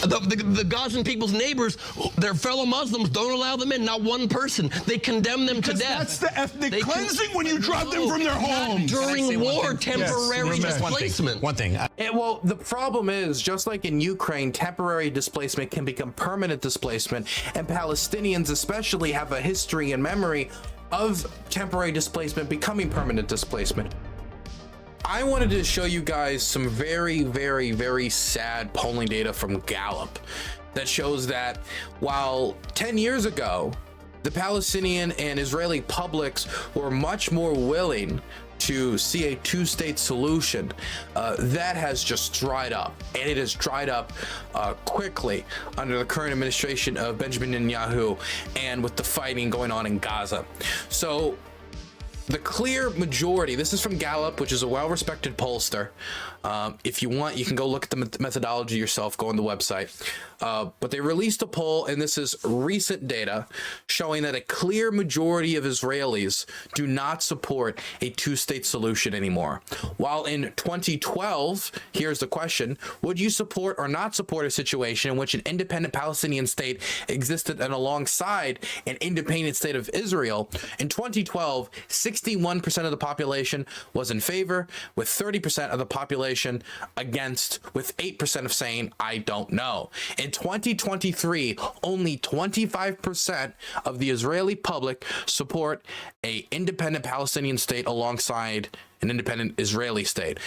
The Gazan people's neighbors, their fellow Muslims, don't allow them in. Not one person. They condemn them to death. That's the ethnic cleansing when you drive them from their homes. During war, temporary displacement. One thing. Well, the problem is, just like in Ukraine, temporary displacement can become permanent displacement, and Palestinians especially have a history and memory of temporary displacement becoming permanent displacement. I wanted to show you guys some very, very, very sad polling data from Gallup that shows that while 10 years ago, the Palestinian and Israeli publics were much more willing to see a two-state solution, that has just dried up, and it has dried up quickly under the current administration of Benjamin Netanyahu and with the fighting going on in Gaza. So the clear majority, this is from Gallup, which is a well-respected pollster. If you want, you can go look at the methodology yourself, go on the website. But they released a poll, and this is recent data showing that a clear majority of Israelis do not support a two-state solution anymore. While in 2012, here's the question, would you support or not support a situation in which an independent Palestinian state existed and alongside an independent state of Israel? In 2012, 61% of the population was in favor, with 30% of the population against, with 8% of saying, I don't know. In 2023, only 25% of the Israeli public support an independent Palestinian state alongside an independent Israeli state,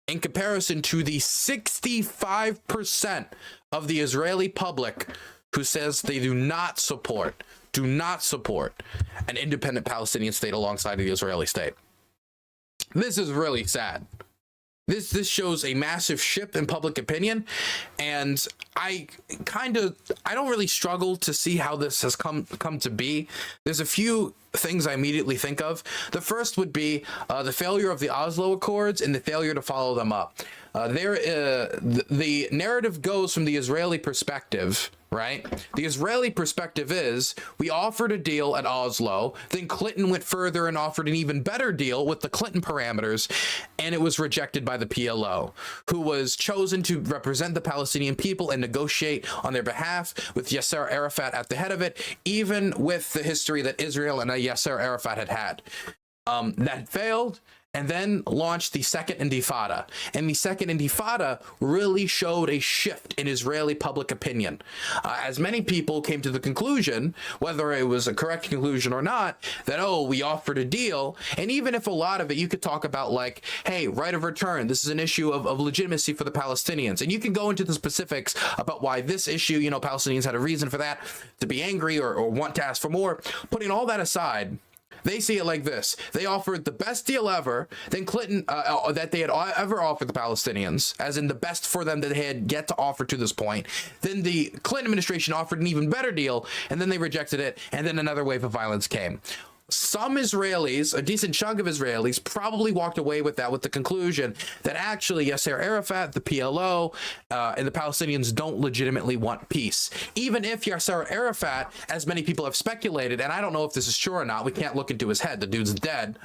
in comparison to the 65% of the Israeli public who says they do not support an independent Palestinian state alongside the Israeli state. This is really sad. This shows a massive shift in public opinion, and I don't really struggle to see how this has come to be. There's a few things I immediately think of. The first would be the failure of the Oslo Accords and the failure to follow them up. The narrative goes from the Israeli perspective, right? The Israeli perspective is, we offered a deal at Oslo, then Clinton went further and offered an even better deal with the Clinton parameters, and it was rejected by the PLO, who was chosen to represent the Palestinian people and negotiate on their behalf, with Yasser Arafat at the head of it, even with the history that Israel and Yasser Arafat had. That failed, and then launched the Second Intifada. And the Second Intifada really showed a shift in Israeli public opinion, as many people came to the conclusion, whether it was a correct conclusion or not, that, oh, we offered a deal. And even if a lot of it, you could talk about like, hey, right of return, this is an issue of legitimacy for the Palestinians. And you can go into the specifics about why this issue, you know, Palestinians had a reason for that, to be angry or want to ask for more. Putting all that aside, they see it like this. They offered the best deal ever, then Clinton, that they had ever offered the Palestinians, as in the best for them that they had yet to offer to this point. Then the Clinton administration offered an even better deal, and then they rejected it, and then another wave of violence came. Some Israelis, a decent chunk of Israelis, probably walked away with that, with the conclusion that actually Yasser Arafat, the PLO, and the Palestinians don't legitimately want peace. Even if Yasser Arafat, as many people have speculated, and I don't know if this is true or not, we can't look into his head, the dude's dead.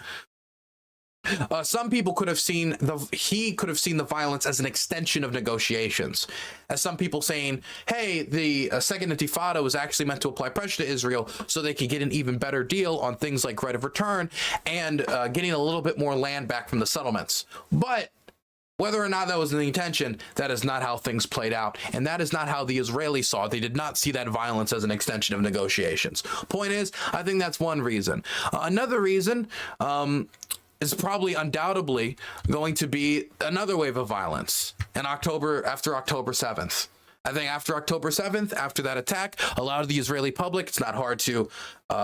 Some people could have seen the violence as an extension of negotiations, as some people saying, hey, the Second Intifada was actually meant to apply pressure to Israel so they could get an even better deal on things like right of return and getting a little bit more land back from the settlements. But whether or not that was the intention, that is not how things played out. And that is not how the Israelis saw it. They did not see that violence as an extension of negotiations. Point is, I think that's one reason. Another reason, is probably undoubtedly going to be another wave of violence in October, after October 7th. I think after October 7th, after that attack, a lot of the Israeli public, it's not hard to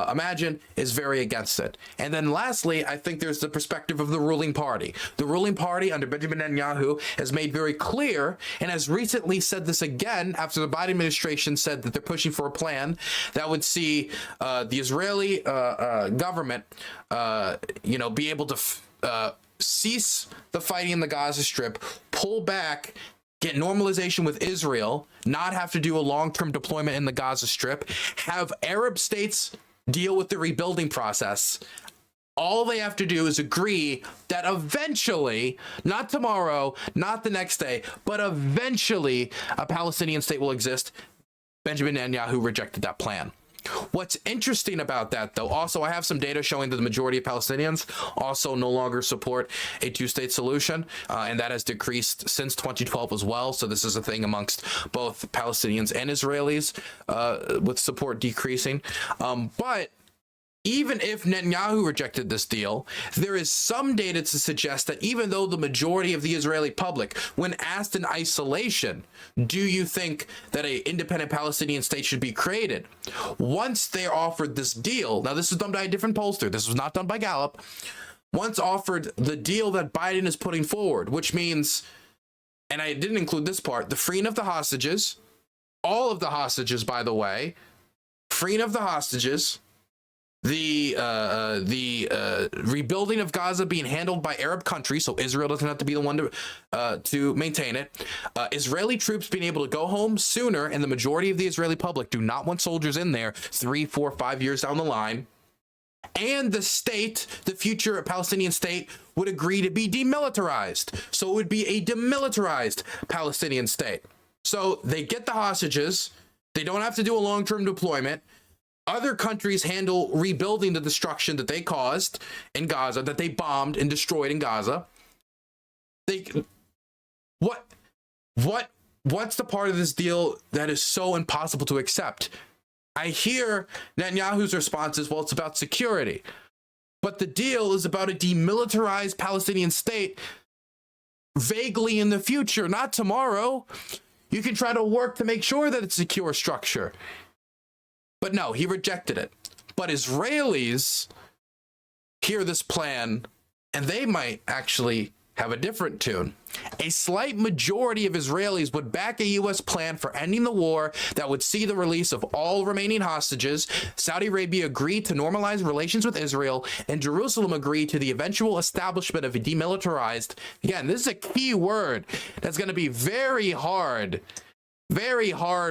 imagine, is very against it. And then lastly, I think there's the perspective of the ruling party. The ruling party under Benjamin Netanyahu has made very clear, and has recently said this again after the Biden administration said that they're pushing for a plan that would see the Israeli government, be able to cease the fighting in the Gaza Strip, pull back, get normalization with Israel, not have to do a long-term deployment in the Gaza Strip, have Arab states deal with the rebuilding process, all they have to do is agree that eventually, not tomorrow, not the next day, but eventually a Palestinian state will exist. Benjamin Netanyahu rejected that plan. What's interesting about that, though, also, I have some data showing that the majority of Palestinians also no longer support a two-state solution, and that has decreased since 2012 as well. So this is a thing amongst both Palestinians and Israelis, with support decreasing. But even if Netanyahu rejected this deal, there is some data to suggest that even though the majority of the Israeli public, when asked in isolation, do you think that an independent Palestinian state should be created? Once they're offered this deal, now this was done by a different pollster, this was not done by Gallup, once offered the deal that Biden is putting forward, which means, and I didn't include this part, the freeing of the hostages, all of the hostages, by the way, freeing of the hostages, the rebuilding of Gaza being handled by Arab countries, so Israel doesn't have to be the one to maintain it. Israeli troops being able to go home sooner, and the majority of the Israeli public do not want soldiers in there 3, 4, 5 years down the line. And the state, the future Palestinian state, would agree to be demilitarized. So it would be a demilitarized Palestinian state. So they get the hostages. They don't have to do a long-term deployment. Other countries handle rebuilding the destruction that they caused in Gaza, that they bombed and destroyed in Gaza. What's the part of this deal that is so impossible to accept? I hear Netanyahu's response is, well, it's about security. But the deal is about a demilitarized Palestinian state vaguely in the future, not tomorrow. You can try to work to make sure that it's a secure structure. But no, he rejected it. But Israelis hear this plan, and they might actually have a different tune. A slight majority of Israelis would back a U.S. plan for ending the war that would see the release of all remaining hostages. Saudi Arabia agreed to normalize relations with Israel, and Jerusalem agreed to the eventual establishment of a demilitarized, again, this is a key word that's going to be very hard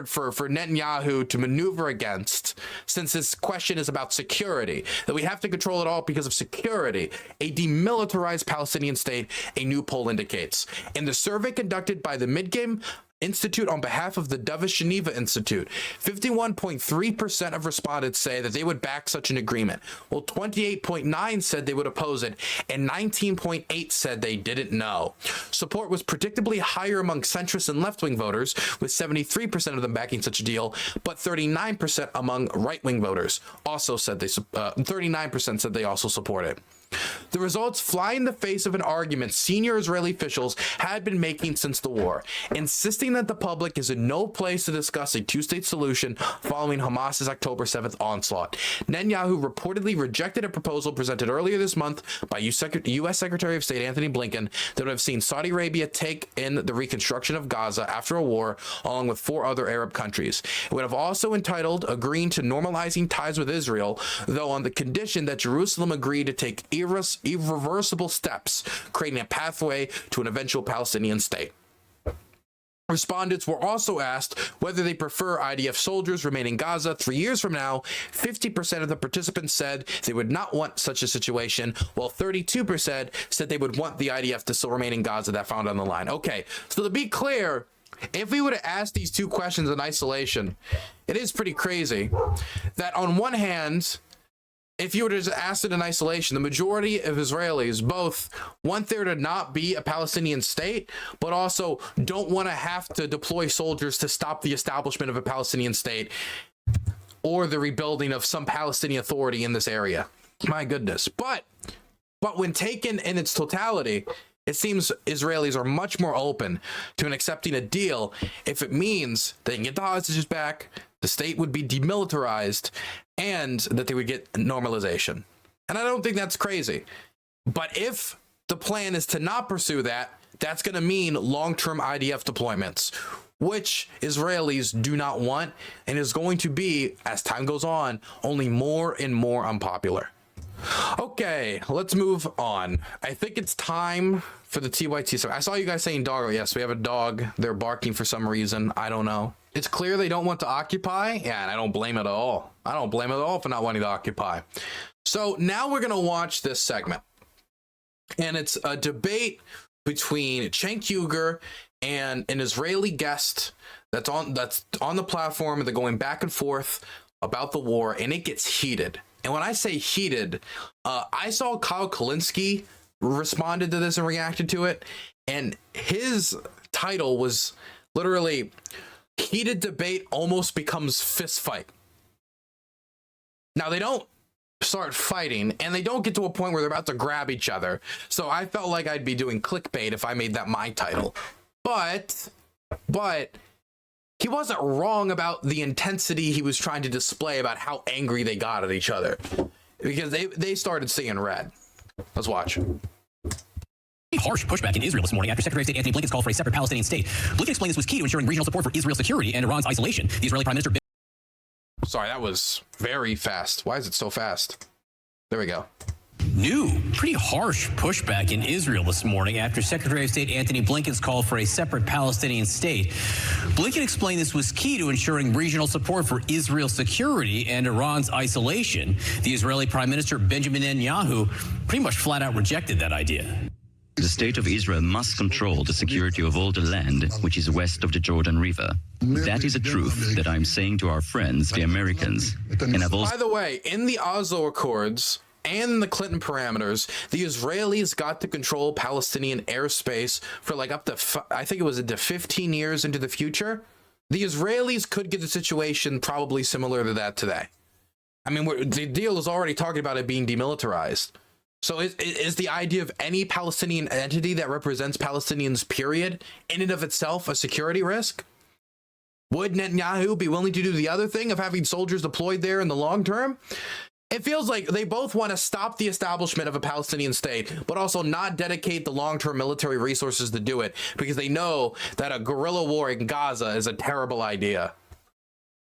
for Netanyahu to maneuver against, since this question is about security, that we have to control it all because of security. A demilitarized Palestinian state, a new poll indicates. In the survey conducted by the Midgame Institute on behalf of the Davis Geneva Institute, 51.3% of respondents say that they would back such an agreement, while 28.9% said they would oppose it, and 19.8% said they didn't know. Support was predictably higher among centrist and left-wing voters, with 73% of them backing such a deal, but 39% among right-wing voters also said 39% said they also support it. The results fly in the face of an argument senior Israeli officials had been making since the war, insisting that the public is in no place to discuss a two-state solution following Hamas's October 7th onslaught. Netanyahu reportedly rejected a proposal presented earlier this month by U.S. Secretary of State Anthony Blinken that would have seen Saudi Arabia take in the reconstruction of Gaza after a war, along with 4 other Arab countries. It would have also entitled agreeing to normalizing ties with Israel, though on the condition that Jerusalem agreed to take irreversible steps, creating a pathway to an eventual Palestinian state. Respondents were also asked whether they prefer IDF soldiers remain in Gaza 3 years from now. 50% of the participants said they would not want such a situation, while 32% said they would want the IDF to still remain in Gaza. That found on the line. Okay, so to be clear, if we would have asked these two questions in isolation, it is pretty crazy that on one hand, if you were to just ask it in isolation, the majority of Israelis both want there to not be a Palestinian state, but also don't want to have to deploy soldiers to stop the establishment of a Palestinian state or the rebuilding of some Palestinian authority in this area. My goodness. But when taken in its totality, it seems Israelis are much more open to accepting a deal if it means they can get the hostages back, the state would be demilitarized, and that they would get normalization. And I don't think that's crazy. But if the plan is to not pursue that, that's going to mean long-term IDF deployments, which Israelis do not want, and is going to be, as time goes on, only more and more unpopular. Okay, let's move on. I think it's time for the TYT. So I saw you guys saying dog. Yes, we have a dog. They're barking for some reason. I don't know. It's clear they don't want to occupy. Yeah, and I don't blame it at all. I don't blame it at all for not wanting to occupy. So now we're going to watch this segment. And it's a debate between Cenk Uygur and an Israeli guest that's on the platform, and they're going back and forth about the war, and it gets heated. And when I say heated, I saw Kyle Kalinske responded to this and reacted to it, and his title was literally "Heated Debate Almost Becomes Fist Fight." Now, they don't start fighting, and they don't get to a point where they're about to grab each other. So I felt like I'd be doing clickbait if I made that my title. But he wasn't wrong about the intensity he was trying to display about how angry they got at each other, because they started seeing red. Let's watch. Harsh pushback in Israel this morning after Secretary of State Anthony Blinken's call for a separate Palestinian state. Blinken explained this was key to ensuring regional support for Israel's security and Iran's isolation. The Israeli Prime Minister... Sorry, that was very fast. Why is it so fast? There we go. Pretty harsh pushback in Israel this morning after Secretary of State Anthony Blinken's call for a separate Palestinian state. Blinken explained this was key to ensuring regional support for Israel's security and Iran's isolation. The Israeli Prime Minister Benjamin Netanyahu pretty much flat out rejected that idea. The state of Israel must control the security of all the land which is west of the Jordan River. That is a truth that I'm saying to our friends, the Americans. And I've also... By the way, in the Oslo Accords and the Clinton parameters, the Israelis got to control Palestinian airspace for like up to, I think it was into 15 years into the future. The Israelis could get a situation probably similar to that today. I mean, the deal is already talking about it being demilitarized. So is the idea of any Palestinian entity that represents Palestinians, period, in and of itself a security risk? Would Netanyahu be willing to do the other thing of having soldiers deployed there in the long term? It feels like they both want to stop the establishment of a Palestinian state, but also not dedicate the long-term military resources to do it, because they know that a guerrilla war in Gaza is a terrible idea.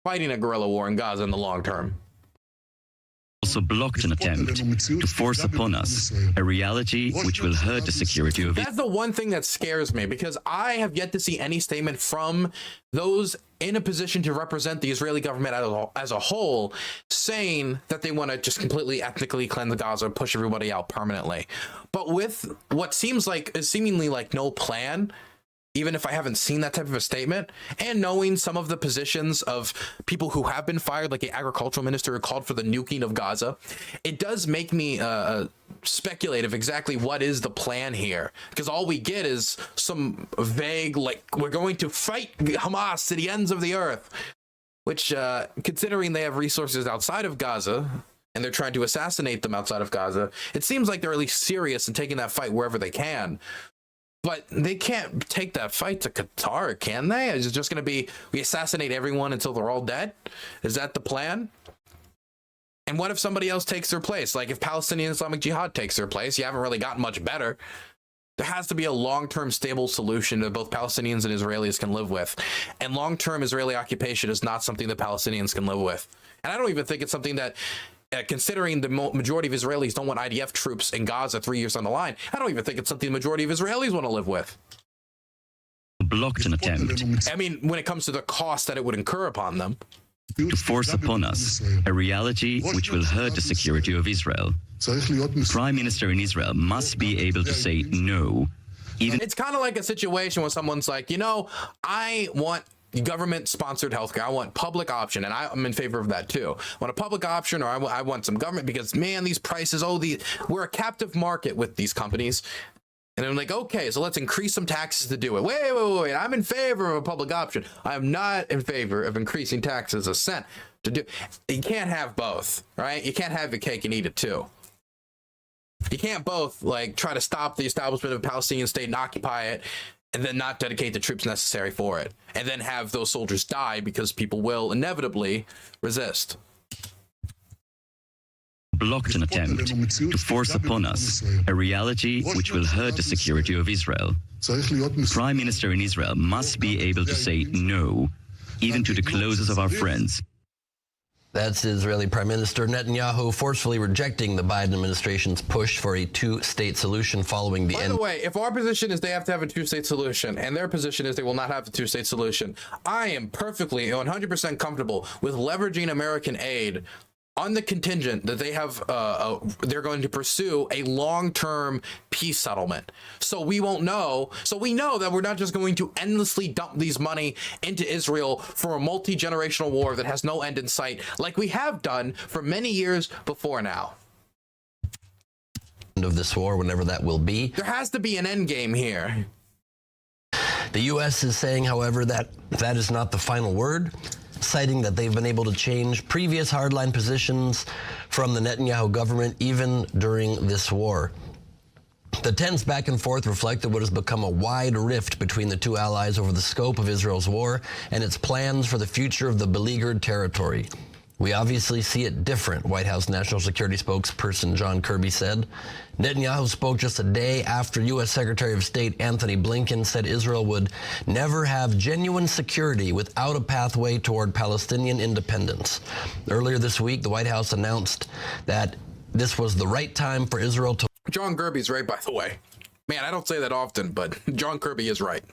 Fighting a guerrilla war in Gaza in the long term. Also blocked an attempt to force upon us a reality which will hurt the security of... That's the one thing that scares me, because I have yet to see any statement from those in a position to represent the Israeli government as a whole saying that they want to just completely ethnically cleanse Gaza and push everybody out permanently. But with what seems like is seemingly like no plan, even if I haven't seen that type of a statement, and knowing some of the positions of people who have been fired, like the agricultural minister who called for the nuking of Gaza, it does make me speculate of exactly what is the plan here. Because all we get is some vague, like, we're going to fight Hamas to the ends of the earth, which, considering they have resources outside of Gaza, and they're trying to assassinate them outside of Gaza, it seems like they're at least serious in taking that fight wherever they can. But they can't take that fight to Qatar, can they? Is it just going to be, we assassinate everyone until they're all dead? Is that the plan? And what if somebody else takes their place? Like if Palestinian Islamic Jihad takes their place, you haven't really gotten much better. There has to be a long-term stable solution that both Palestinians and Israelis can live with. And long-term Israeli occupation is not something that Palestinians can live with. And I don't even think it's something that, considering the majority of Israelis don't want IDF troops in Gaza 3 years on the line, I don't even think it's something the majority of Israelis want to live with. Blocked an attempt. I mean, when it comes to the cost that it would incur upon them. To force upon us a reality which will hurt the security of Israel. Prime Minister in Israel must be able to say no. Even it's kind of like a situation where someone's like, you know, I want government-sponsored healthcare. I want public option, and I'm in favor of that too. I want a public option, or I want some government, because man, these prices, we're a captive market with these companies. And I'm like, okay, so let's increase some taxes to do it. Wait, I'm in favor of a public option. I'm not in favor of increasing taxes a cent to do. You can't have both, right? You can't have your cake and eat it too. You can't both like try to stop the establishment of a Palestinian state and occupy it, and then not dedicate the troops necessary for it, and then have those soldiers die because people will inevitably resist. Blocked an attempt to force upon us a reality which will hurt the security of Israel. Prime Minister in Israel must be able to say no, even to the closest of our friends. That's Israeli Prime Minister Netanyahu forcefully rejecting the Biden administration's push for a two-state solution following the end. By the way, if our position is they have to have a two-state solution, and their position is they will not have a two-state solution, I am perfectly 100% comfortable with leveraging American aid on the contingent that they have, they're going to pursue a long-term peace settlement. So we won't know. So we know that we're not just going to endlessly dump these money into Israel for a multi-generational war that has no end in sight, like we have done for many years before now. Of this war, whenever that will be. There has to be an end game here. The U.S. is saying, however, that that is not the final word, citing that they've been able to change previous hardline positions from the Netanyahu government even during this war. The tense back and forth reflected what has become a wide rift between the two allies over the scope of Israel's war and its plans for the future of the beleaguered territory. We obviously see it different, White House National Security spokesperson John Kirby said. Netanyahu spoke just a day after U.S. Secretary of State Anthony Blinken said Israel would never have genuine security without a pathway toward Palestinian independence. Earlier this week, the White House announced that this was the right time for Israel to... John Kirby's right, by the way. Man, I don't say that often, but John Kirby is right.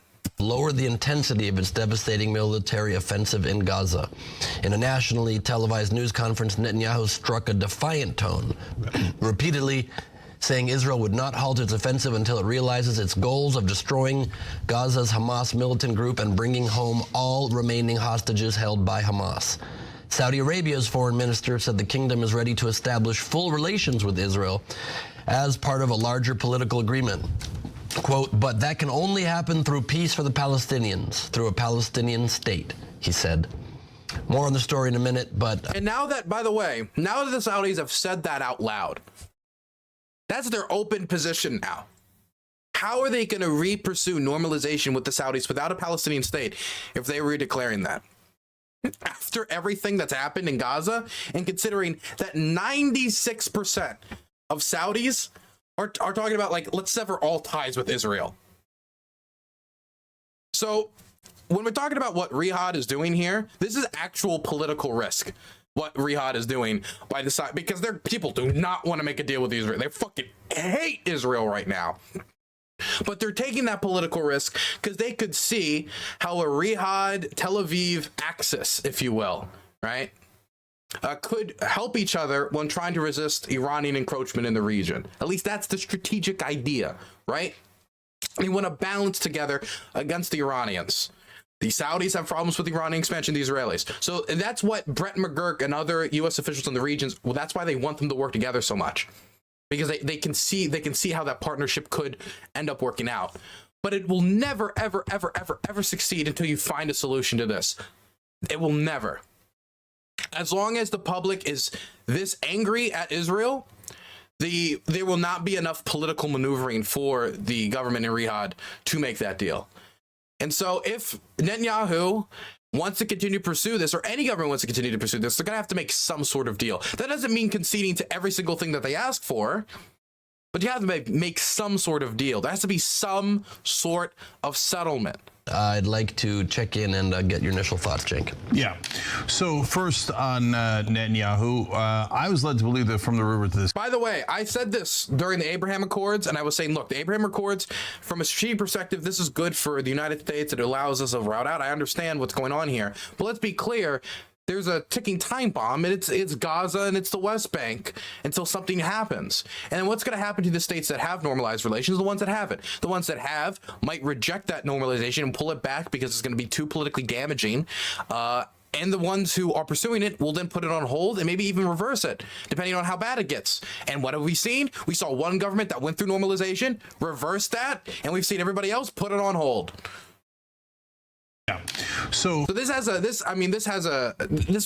Lower the intensity of its devastating military offensive in Gaza. In a nationally televised news conference, Netanyahu struck a defiant tone, repeatedly saying Israel would not halt its offensive until it realizes its goals of destroying Gaza's Hamas militant group and bringing home all remaining hostages held by Hamas. Saudi Arabia's foreign minister said the kingdom is ready to establish full relations with Israel as part of a larger political agreement. Quote, but that can only happen through peace for the Palestinians, through a Palestinian state, he said. More on the story in a minute, but... And now that, by the way, now that the Saudis have said that out loud, that's their open position now. How are they going to re-pursue normalization with the Saudis without a Palestinian state if they were declaring that? After everything that's happened in Gaza, and considering that 96% of Saudis are talking about, like, let's sever all ties with Israel. So when we're talking about what Riyadh is doing here, this is actual political risk. What Riyadh is doing by the side, because their people do not want to make a deal with Israel. They fucking hate Israel right now. But they're taking that political risk because they could see how a Riyadh, Tel Aviv axis, if you will, right, could help each other when trying to resist Iranian encroachment in the region. At least that's the strategic idea, right? They want to balance together against the Iranians. The Saudis have problems with Iranian expansion, the Israelis. So that's what Brett McGurk and other U.S. officials in the regions, well, that's why they want them to work together so much. Because they can see how that partnership could end up working out. But it will never, ever, ever, ever, ever succeed until you find a solution to this. It will never. As long as the public is this angry at Israel, there will not be enough political maneuvering for the government in Riyadh to make that deal. And so if Netanyahu wants to continue to pursue this, or any government wants to continue to pursue this, they're going to have to make some sort of deal. That doesn't mean conceding to every single thing that they ask for, but you have to make some sort of deal. There has to be some sort of settlement. I'd like to check in and get your initial thoughts, Cenk. Yeah. So first on Netanyahu, I was led to believe that from the river to this. By the way, I said this during the Abraham Accords, and I was saying, look, the Abraham Accords, from a strategic perspective, this is good for the United States. It allows us a route out. I understand what's going on here. But let's be clear. There's a ticking time bomb, and it's Gaza and it's the West Bank until something happens. And then what's going to happen to the states that have normalized relations? The ones that haven't. The ones that have might reject that normalization and pull it back because it's going to be too politically damaging. And the ones who are pursuing it will then put it on hold and maybe even reverse it, depending on how bad it gets. And what have we seen? We saw one government that went through normalization, reversed that, and we've seen everybody else put it on hold. Yeah. So this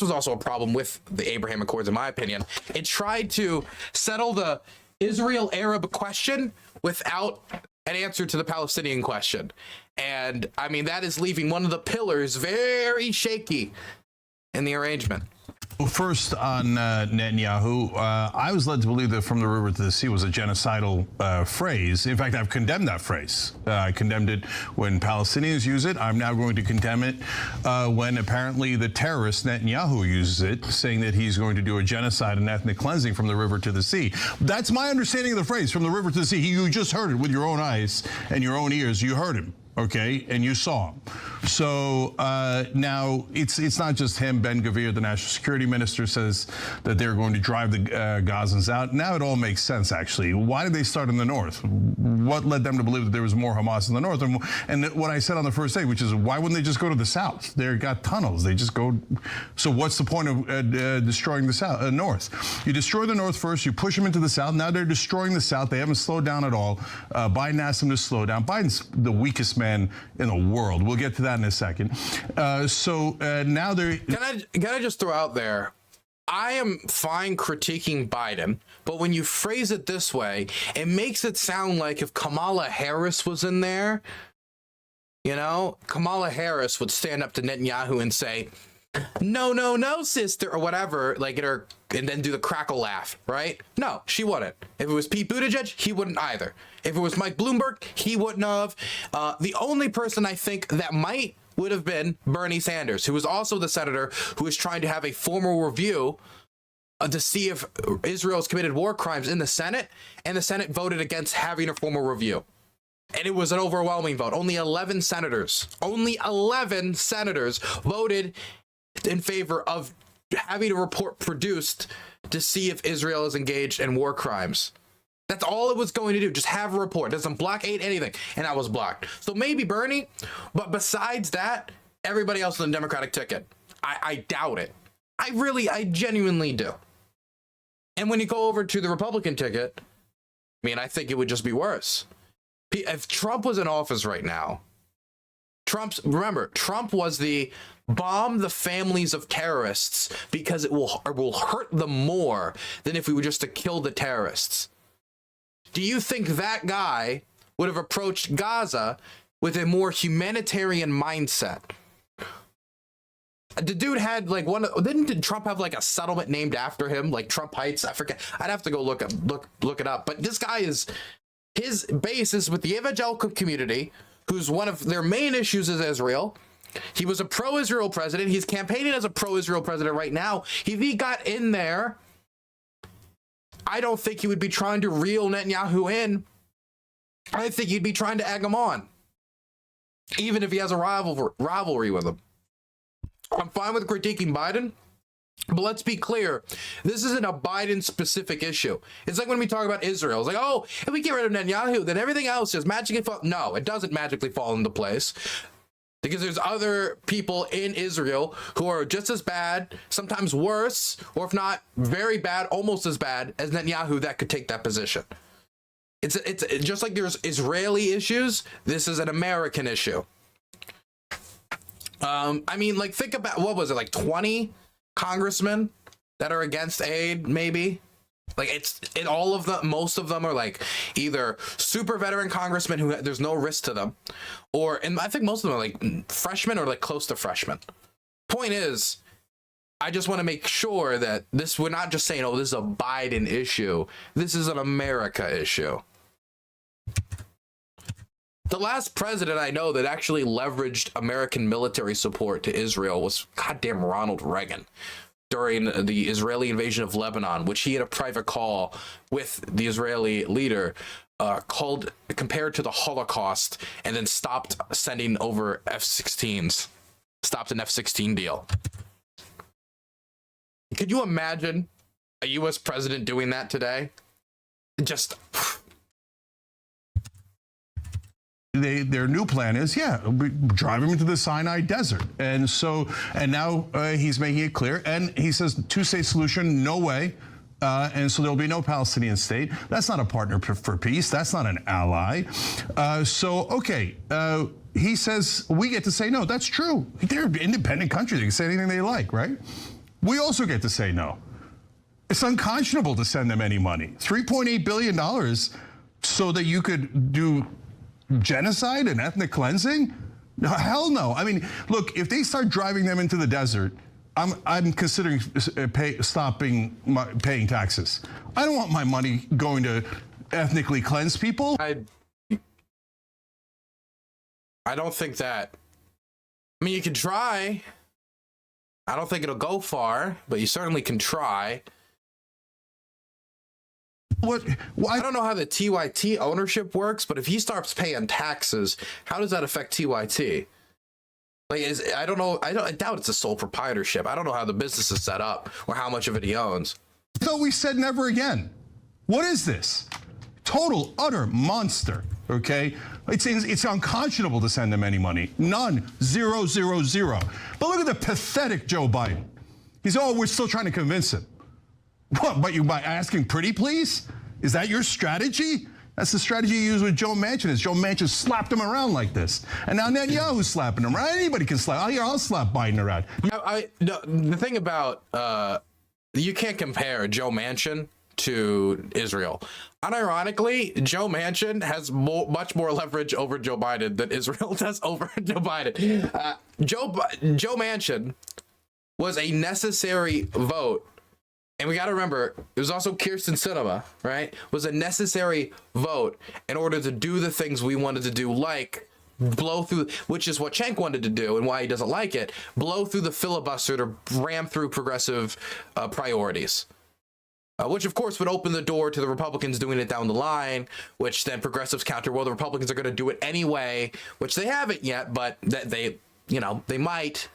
was also a problem with the Abraham Accords, in my opinion. It tried to settle the Israel-Arab question without an answer to the Palestinian question. And I mean, that is leaving one of the pillars very shaky in the arrangement. First on Netanyahu, I was led to believe that from the river to the sea was a genocidal phrase. In fact, I've condemned that phrase. I condemned it when Palestinians use it. I'm now going to condemn it when apparently the terrorist Netanyahu uses it, saying that he's going to do a genocide and ethnic cleansing from the river to the sea. That's my understanding of the phrase, from the river to the sea. You just heard it with your own eyes and your own ears. You heard him. Okay, and you saw him. So now it's not just him. Ben Gvir, the national security minister, says that they're going to drive the Gazans out. Now it all makes sense, actually. Why did they start in the north? What led them to believe that there was more Hamas in the north? And what I said on the first day, which is, why wouldn't they just go to the south? They've got tunnels. They just go. So what's the point of destroying the south, north? You destroy the north first. You push them into the south. Now they're destroying the south. They haven't slowed down at all. Biden asked them to slow down. Biden's the weakest man in the world. We'll get to that in a second. So now they're... Can I just throw out there, I am fine critiquing Biden, but when you phrase it this way, it makes it sound like if Kamala Harris was in there, you know, Kamala Harris would stand up to Netanyahu and say, no, no, no, sister, or whatever, like it, or, and then do the crackle laugh, right? No, she wouldn't. If it was Pete Buttigieg, he wouldn't either. If it was Mike Bloomberg, he wouldn't have. The only person I think that might would have been Bernie Sanders, who was also the senator who was trying to have a formal review to see if Israel's committed war crimes in the Senate, and the Senate voted against having a formal review. And it was an overwhelming vote. Only 11 senators voted in favor of having a report produced to see if Israel is engaged in war crimes. That's all it was going to do. Just have a report. Doesn't blockade anything. And that was blocked. So maybe Bernie, but besides that, everybody else on the Democratic ticket. I doubt it. I genuinely do. And when you go over to the Republican ticket, I mean, I think it would just be worse. If Trump was in office right now, remember, Trump was the bomb the families of terrorists because it will hurt them more than if we were just to kill the terrorists. Do you think that guy would have approached Gaza with a more humanitarian mindset? The dude had like didn't Trump have like a settlement named after him, like Trump Heights? I forget. I'd have to go look it up. But this guy his base is with the evangelical community, whose one of their main issues is Israel. He was a pro-Israel president. He's campaigning as a pro-Israel president right now. If he got in there, I don't think he would be trying to reel Netanyahu in. I think he'd be trying to egg him on, even if he has a rivalry with him. I'm fine with critiquing Biden, but let's be clear. This isn't a Biden-specific issue. It's like when we talk about Israel. It's like, oh, if we get rid of Netanyahu, then everything else just magically fall. No, it doesn't magically fall into place. Because there's other people in Israel who are just as bad, sometimes worse, or if not very bad, almost as bad as Netanyahu that could take that position. It's just like there's Israeli issues, this is an American issue. I mean, like, think about, what was it, like 20 congressmen that are against aid, maybe? Like, all of them, most of them are like either super veteran congressmen who there's no risk to them, and I think most of them are like freshmen or like close to freshmen. Point is, I just want to make sure that we're not just saying, oh, this is a Biden issue. This is an America issue. The last president I know that actually leveraged American military support to Israel was goddamn Ronald Reagan during the Israeli invasion of Lebanon, which he had a private call with the Israeli leader compared to the Holocaust, and then stopped sending over F-16s, stopped an F-16 deal. Could you imagine a U.S. president doing that today? Just... Their new plan is, drive him into the Sinai desert. And now he's making it clear. And he says, two-state solution, no way. And so there'll be no Palestinian state. That's not a partner for peace. That's not an ally. He says, we get to say no. That's true. They're an independent country. They can say anything they like, right? We also get to say no. It's unconscionable to send them any money. $3.8 billion so that you could do genocide and ethnic cleansing? No, hell no. I mean, look, if they start driving them into the desert, I'm considering stopping paying taxes. I don't want my money going to ethnically cleanse people. I don't think that. I mean, you can try. I don't think it'll go far, but you certainly can try. I don't know how the TYT ownership works, but if he starts paying taxes, how does that affect TYT? Like, I don't know. I doubt it's a sole proprietorship. I don't know how the business is set up or how much of it he owns. So we said never again. What is this? Total, utter monster. Okay, it's unconscionable to send him any money. None. 0, 0, 0. But look at the pathetic Joe Biden. He's, oh, we're still trying to convince him. What, but you by asking pretty please? Is that your strategy? That's the strategy you use with Joe Manchin. Is Joe Manchin slapped him around like this. And now Netanyahu's slapping him, right? Anybody can slap. I'll slap Biden around. No, the thing about, you can't compare Joe Manchin to Israel. Unironically, Joe Manchin has much more leverage over Joe Biden than Israel does over Joe Biden. Joe Manchin was a necessary vote. And we got to remember, it was also Kirsten Sinema, right? Was a necessary vote in order to do the things we wanted to do, like blow through, which is what Cenk wanted to do and why he doesn't like it, blow through the filibuster to ram through progressive priorities. Which, of course, would open the door to the Republicans doing it down the line, which then progressives counter, well, the Republicans are going to do it anyway, which they haven't yet, but they might.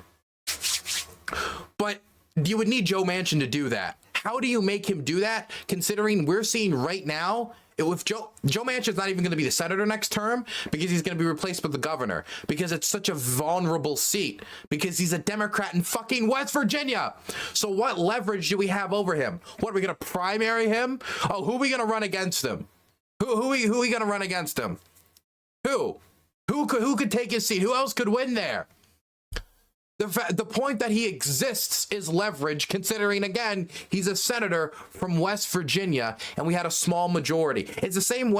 But you would need Joe Manchin to do that. How do you make him do that, considering we're seeing right now, if Joe Manchin's not even going to be the senator next term because he's going to be replaced with the governor, because it's such a vulnerable seat, because he's a Democrat in fucking West Virginia. So what leverage do we have over him? What, are we going to primary him? Oh, who are we going to run against him? Who are we going to run against him? Who could take his seat? Who else could win there? The point that he exists is leverage, considering, again, he's a senator from West Virginia, and we had a small majority. It's the same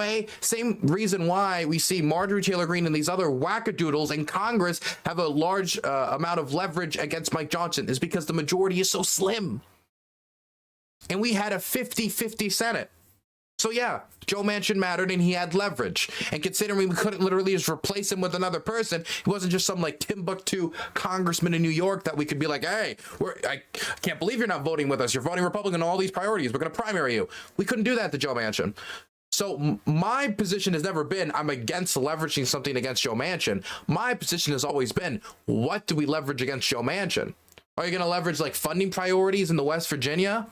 reason why we see Marjorie Taylor Greene and these other wackadoodles in Congress have a large amount of leverage against Mike Johnson, is because the majority is so slim. And we had a 50-50 Senate. So yeah, Joe Manchin mattered and he had leverage. And considering we couldn't literally just replace him with another person, he wasn't just some like Timbuktu congressman in New York that we could be like, hey, I can't believe you're not voting with us. You're voting Republican on all these priorities. We're going to primary you. We couldn't do that to Joe Manchin. So my position has never been I'm against leveraging something against Joe Manchin. My position has always been, what do we leverage against Joe Manchin? Are you going to leverage like funding priorities in the West Virginia?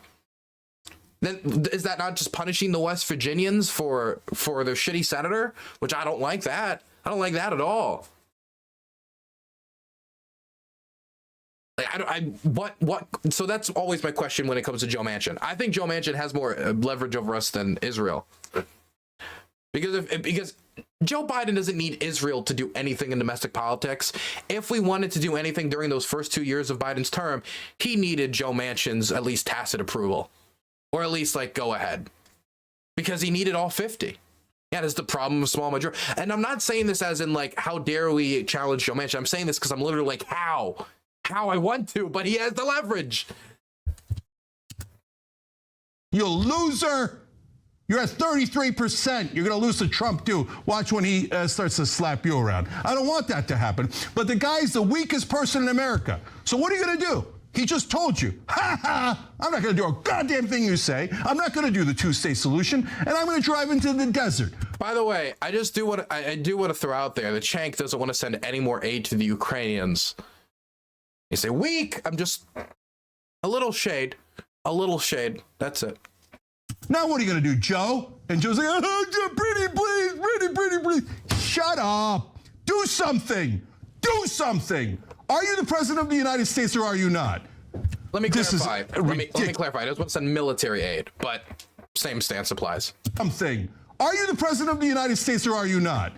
Then is that not just punishing the West Virginians for their shitty senator? Which I don't like that. I don't like that at all. Like so that's always my question when it comes to Joe Manchin. I think Joe Manchin has more leverage over us than Israel. Because Joe Biden doesn't need Israel to do anything in domestic politics. If we wanted to do anything during those first 2 years of Biden's term, he needed Joe Manchin's at least tacit approval. Or at least like go ahead, because he needed all 50. Yeah, that's the problem of small majority. And I'm not saying this as in like, how dare we challenge Joe Manchin? I'm saying this because I'm literally like, how I want to, but he has the leverage. You loser. You're at 33%. You're going to lose to Trump too. Watch when he starts to slap you around. I don't want that to happen. But the guy's the weakest person in America. So what are you going to do? He just told you, I'm not going to do a goddamn thing you say. I'm not going to do the two-state solution, and I'm going to drive into the desert. By the way, I do want to throw out there that Cenk doesn't want to send any more aid to the Ukrainians. You say weak. I'm just a little shade. That's it. Now what are you going to do, Joe? And Joe's like, oh, pretty please. Shut up. Do something. Are you the president of the United States or are you not? Let me clarify. Let me clarify. I just want to send military aid, but same stance applies. Something. Are you the president of the United States or are you not?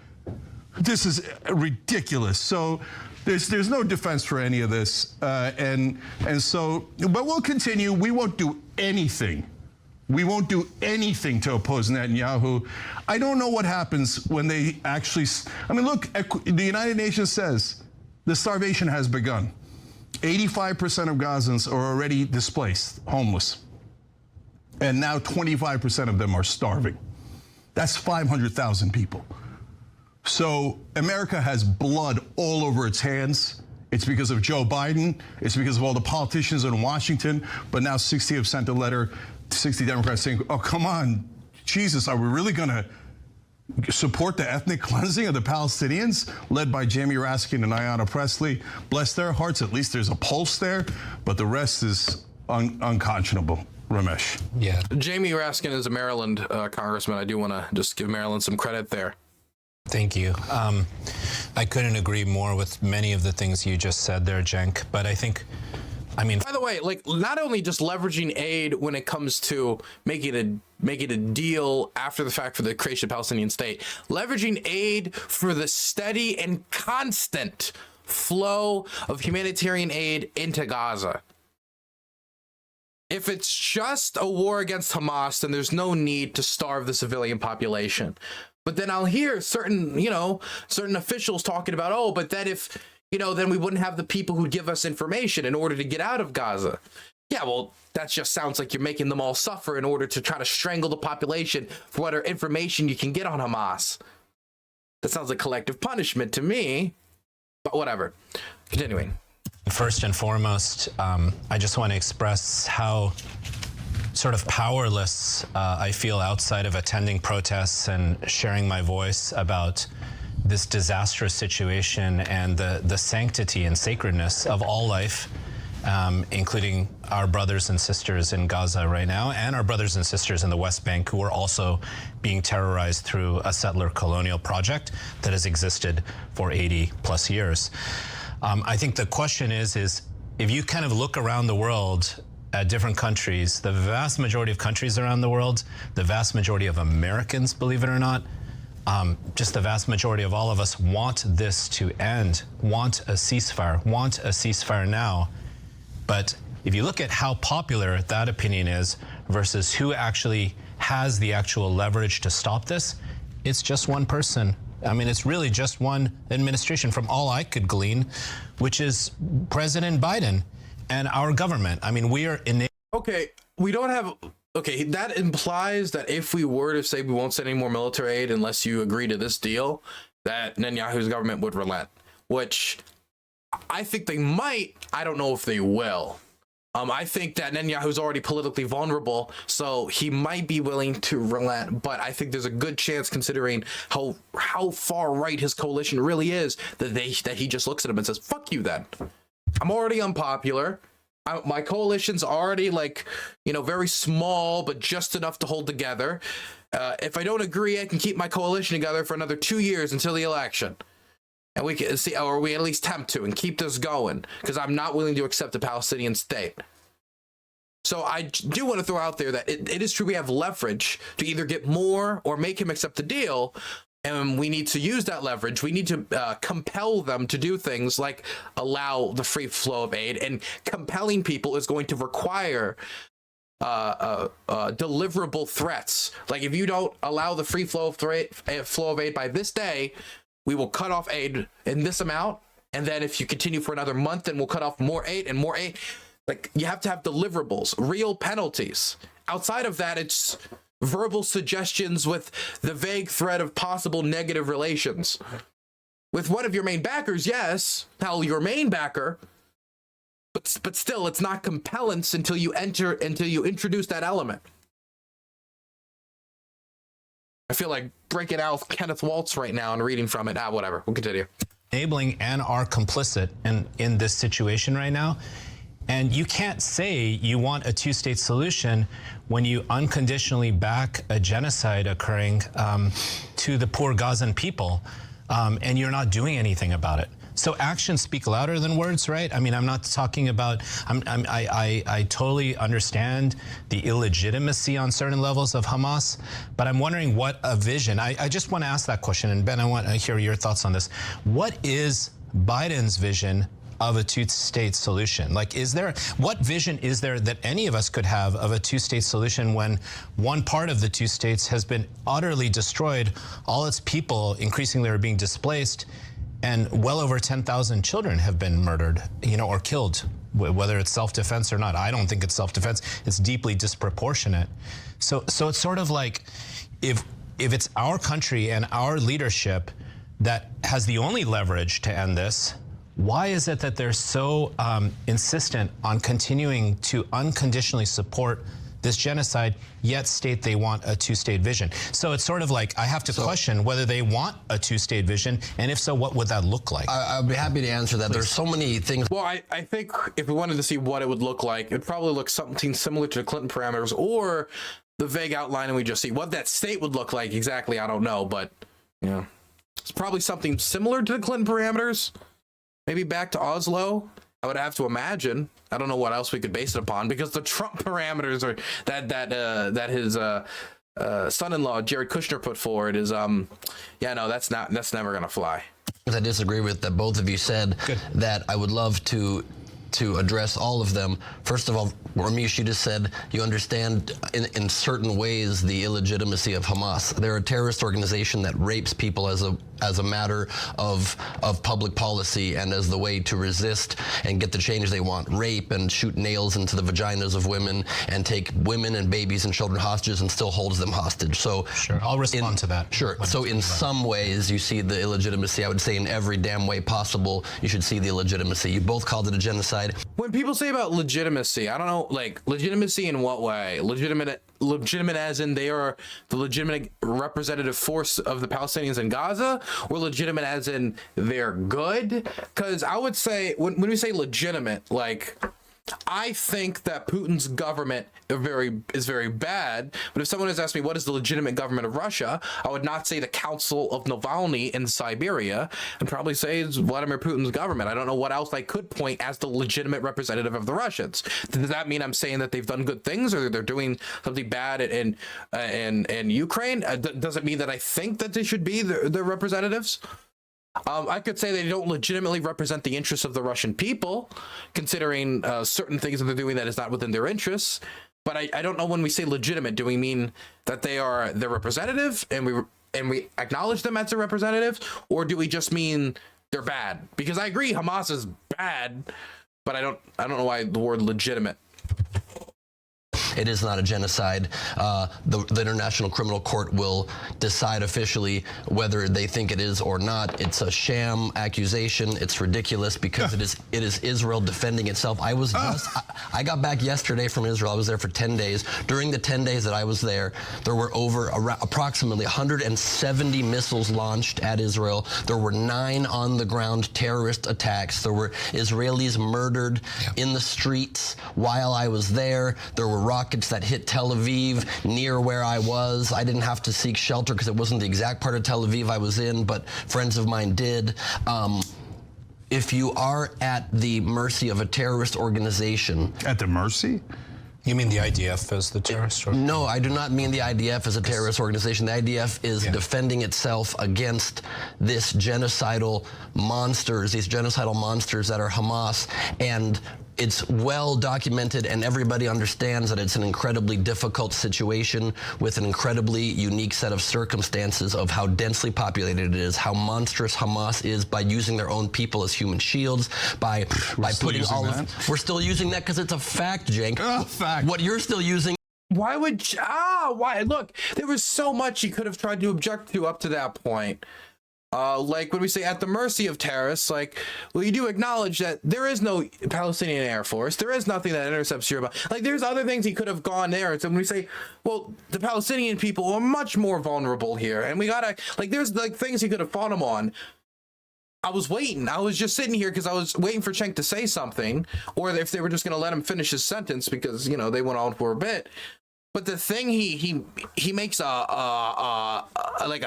This is ridiculous. So there's no defense for any of this, and so. But we'll continue. We won't do anything. To oppose Netanyahu. I don't know what happens when they actually. I mean, look. The United Nations says the starvation has begun. 85% of Gazans are already displaced, homeless. And now 25% of them are starving. That's 500,000 people. So America has blood all over its hands. It's because of Joe Biden. It's because of all the politicians in Washington. But now 60 have sent a letter, 60 Democrats saying, oh, come on, Jesus, are we really going to support the ethnic cleansing of the Palestinians, led by Jamie Raskin and Ayanna Pressley? Bless their hearts, at least there's a pulse there, but the rest is unconscionable. Ramesh. Yeah. Jamie Raskin is a Maryland congressman. I do want to just give Maryland some credit there. Thank you. I couldn't agree more with many of the things you just said there, Cenk, but I think, I mean, by the way, like, not only just leveraging aid when it comes to making a deal after the fact for the creation of the Palestinian state, leveraging aid for the steady and constant flow of humanitarian aid into Gaza. If it's just a war against Hamas, then there's no need to starve the civilian population. But then I'll hear certain officials talking about, oh, but then if, then we wouldn't have the people who give us information in order to get out of Gaza. Yeah, well, that just sounds like you're making them all suffer in order to try to strangle the population for whatever information you can get on Hamas. That sounds like collective punishment to me, but whatever. Continuing. First and foremost, I just want to express how sort of powerless I feel outside of attending protests and sharing my voice about this disastrous situation and the sanctity and sacredness of all life, including our brothers and sisters in Gaza right now and our brothers and sisters in the West Bank who are also being terrorized through a settler colonial project that has existed for 80 plus years. I think the question is if you kind of look around the world at different countries, the vast majority of countries around the world, the vast majority of Americans, believe it or not, just the vast majority of all of us want this to end, want a ceasefire now. But if you look at how popular that opinion is versus who actually has the actual leverage to stop this, it's just one person. I mean, it's really just one administration from all I could glean, which is President Biden and our government. I mean, we are in. Okay, we don't have. Okay, that implies that if we were to say we won't send any more military aid unless you agree to this deal, that Netanyahu's government would relent, which I think they might. I don't know if they will. I think that Netanyahu's already politically vulnerable, so he might be willing to relent, but I think there's a good chance, considering how far right his coalition really is, that he just looks at him and says, fuck you then. I'm already unpopular. My coalition's already very small, but just enough to hold together. If I don't agree, I can keep my coalition together for another 2 years until the election. And we can see, or we at least attempt to, and keep this going, because I'm not willing to accept a Palestinian state. So I do want to throw out there that it is true we have leverage to either get more or make him accept the deal, and we need to use that leverage. We need to compel them to do things like allow the free flow of aid, and compelling people is going to require deliverable threats. Like, if you don't allow the free flow of aid by this day, we will cut off aid in this amount, and then if you continue for another month, then we'll cut off more aid and more aid. Like, you have to have deliverables, real penalties. Outside of that, it's verbal suggestions with the vague threat of possible negative relations. With one of your main backers, yes, your main backer, but still, it's not compellence until you introduce that element. I feel like breaking out Kenneth Waltz right now and reading from it. Whatever. We'll continue. Enabling and are complicit in this situation right now. And you can't say you want a two-state solution when you unconditionally back a genocide occurring to the poor Gazan people, and you're not doing anything about it. So actions speak louder than words, right? I mean, I'm not talking about, I totally understand the illegitimacy on certain levels of Hamas, but I'm wondering what a vision, I just want to ask that question, and Ben, I want to hear your thoughts on this. What is Biden's vision of a two-state solution? Like, what vision is there that any of us could have of a two-state solution when one part of the two states has been utterly destroyed, all its people increasingly are being displaced, and well over 10,000 children have been murdered, or killed, whether it's self-defense or not. I don't think it's self-defense. It's deeply disproportionate. So it's sort of like, if it's our country and our leadership that has the only leverage to end this, why is it that they're so insistent on continuing to unconditionally support this genocide, yet state they want a two-state vision. So it's sort of like I have to question whether they want a two-state vision, and if so, what would that look like? I'd be happy to answer that. There's so many things. Well, I think if we wanted to see what it would look like, it'd probably look something similar to the Clinton parameters or the vague outline, and we just see what that state would look like exactly. I don't know, but it's probably something similar to the Clinton parameters. Maybe back to Oslo. I would have to imagine. I don't know what else we could base it upon, because the Trump parameters are that his son-in-law Jared Kushner put forward is that's never gonna fly. I disagree with that both of you said. That I would love to address all of them. First of all, Ramesh, you just said you understand in certain ways the illegitimacy of Hamas. They're a terrorist organization that rapes people as a matter of public policy and as the way to resist and get the change they want. Rape and shoot nails into the vaginas of women and take women and babies and children hostages and still holds them hostage. So sure, I'll respond to that. Sure. So in some ways you see the illegitimacy. I would say in every damn way possible you should see the illegitimacy. You both called it a genocide. When people say about legitimacy, I don't know, like legitimacy in what way? Legitimate as in they are the legitimate representative force of the Palestinians in Gaza, or legitimate as in they're good? Because I would say when we say legitimate, like, I think that Putin's government is very bad, but if someone has asked me what is the legitimate government of Russia, I would not say the Council of Navalny in Siberia, and probably say it's Vladimir Putin's government. I don't know what else I could point as the legitimate representative of the Russians. Does that mean I'm saying that they've done good things or they're doing something bad in Ukraine? Does it mean that I think that they should be the representatives? I could say they don't legitimately represent the interests of the Russian people, considering certain things that they're doing that is not within their interests. But I don't know, when we say legitimate, do we mean that they are their representative and we acknowledge them as their representatives, or do we just mean they're bad? Because I agree Hamas is bad, but I don't know why the word legitimate. It is not a genocide. The International Criminal Court will decide officially whether they think it is or not. It's a sham accusation. It's ridiculous because it is Israel defending itself. I got back yesterday from Israel. I was there for 10 days. During the 10 days that I was there were approximately 170 missiles launched at Israel. There were 9 on-the-ground terrorist attacks. There were Israelis murdered in the streets while I was there. There were rockets that hit Tel Aviv near where I was. I didn't have to seek shelter because it wasn't the exact part of Tel Aviv I was in, but friends of mine did. If you are at the mercy of a terrorist organization... At the mercy? You mean the IDF as the terrorist organization? No, I do not mean the IDF as a terrorist organization. The IDF is defending itself against these genocidal monsters that are Hamas, and it's well documented and everybody understands that it's an incredibly difficult situation with an incredibly unique set of circumstances of how densely populated it is, how monstrous Hamas is by using their own people as human shields, by putting all of... We're still using that because it's a fact, Cenk. Fact. What you're still using... Why? Look, there was so much you could have tried to object to up to that point. Like when we say at the mercy of terrorists, like, well, you do acknowledge that there is no Palestinian Air Force. There is nothing that intercepts your... Like, there's other things he could have gone there. And so when we say, well, the Palestinian people are much more vulnerable here, and we gotta... Like, there's, like, things he could have fought him on. I was waiting. I was just sitting here because I was waiting for Cenk to say something, or if they were just going to let him finish his sentence because, they went on for a bit. But the thing he makes a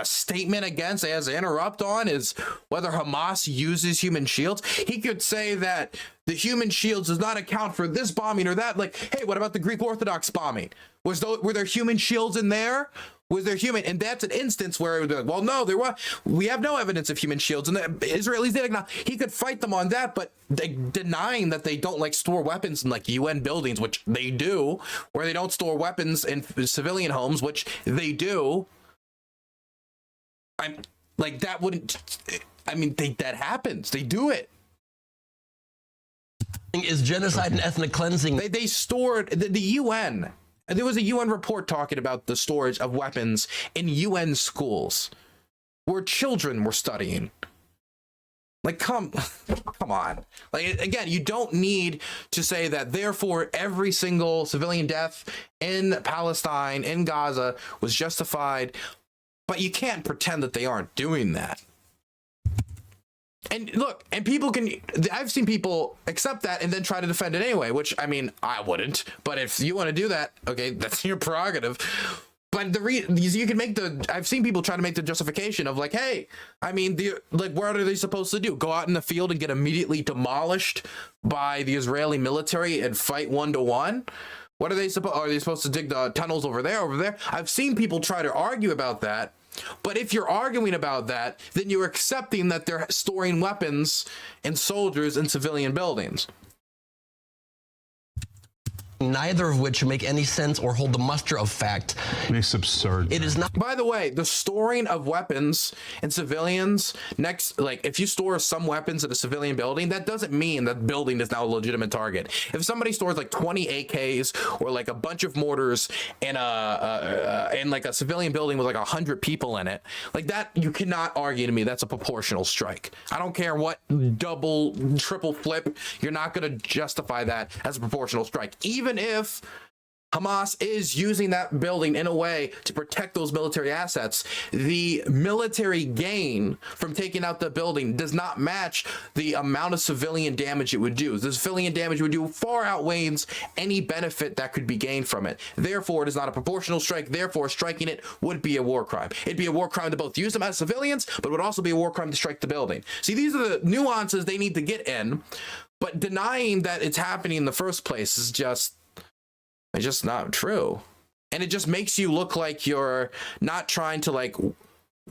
statement against, as an interrupt on, is whether Hamas uses human shields. He could say that the human shields does not account for this bombing or that. Like, hey, what about the Greek Orthodox bombing? Were there human shields in there? Was there human? And that's an instance where it would be like, well, no, there was. We have no evidence of human shields, and the Israelis did acknowledge. He could fight them on that, but they denying that they don't store weapons in UN buildings, which they do, or they don't store weapons in civilian homes, which they do. That happens. They do it. Is genocide and ethnic cleansing. They stored the UN. There was a UN report talking about the storage of weapons in UN schools where children were studying. Like, come on. Like, again, you don't need to say that, therefore, every single civilian death in Palestine, in Gaza, was justified. But you can't pretend that they aren't doing that. And look, and people can, I've seen people accept that and then try to defend it anyway, which, I mean, I wouldn't. But if you want to do that, okay, that's your prerogative. But you can make I've seen people try to make the justification of like, hey, I mean, like, what are they supposed to do? Go out in the field and get immediately demolished by the Israeli military and fight 1-to-1? What are they supposed to dig the tunnels over there? I've seen people try to argue about that. But if you're arguing about that, then you're accepting that they're storing weapons and soldiers in civilian buildings. Neither of which make any sense or hold the muster of fact. It's absurd. It is not. By the way, the storing of weapons in civilians, like if you store some weapons in a civilian building, that doesn't mean that building is now a legitimate target. If somebody stores like 20 AKs or like a bunch of mortars in like a civilian building with like 100 people in it, like that, you cannot argue to me that's a proportional strike. I don't care what double, triple flip, you're not going to justify that as a proportional strike. Even if Hamas is using that building in a way to protect those military assets, the military gain from taking out the building does not match the amount of civilian damage it would do. The civilian damage it would do far outweighs any benefit that could be gained from it. Therefore, it is not a proportional strike. Therefore, striking it would be a war crime. It'd be a war crime to both use them as civilians, but it would also be a war crime to strike the building. See, these are the nuances they need to get in, but denying that it's happening in the first place is just not true. And it just makes you look like you're not trying to like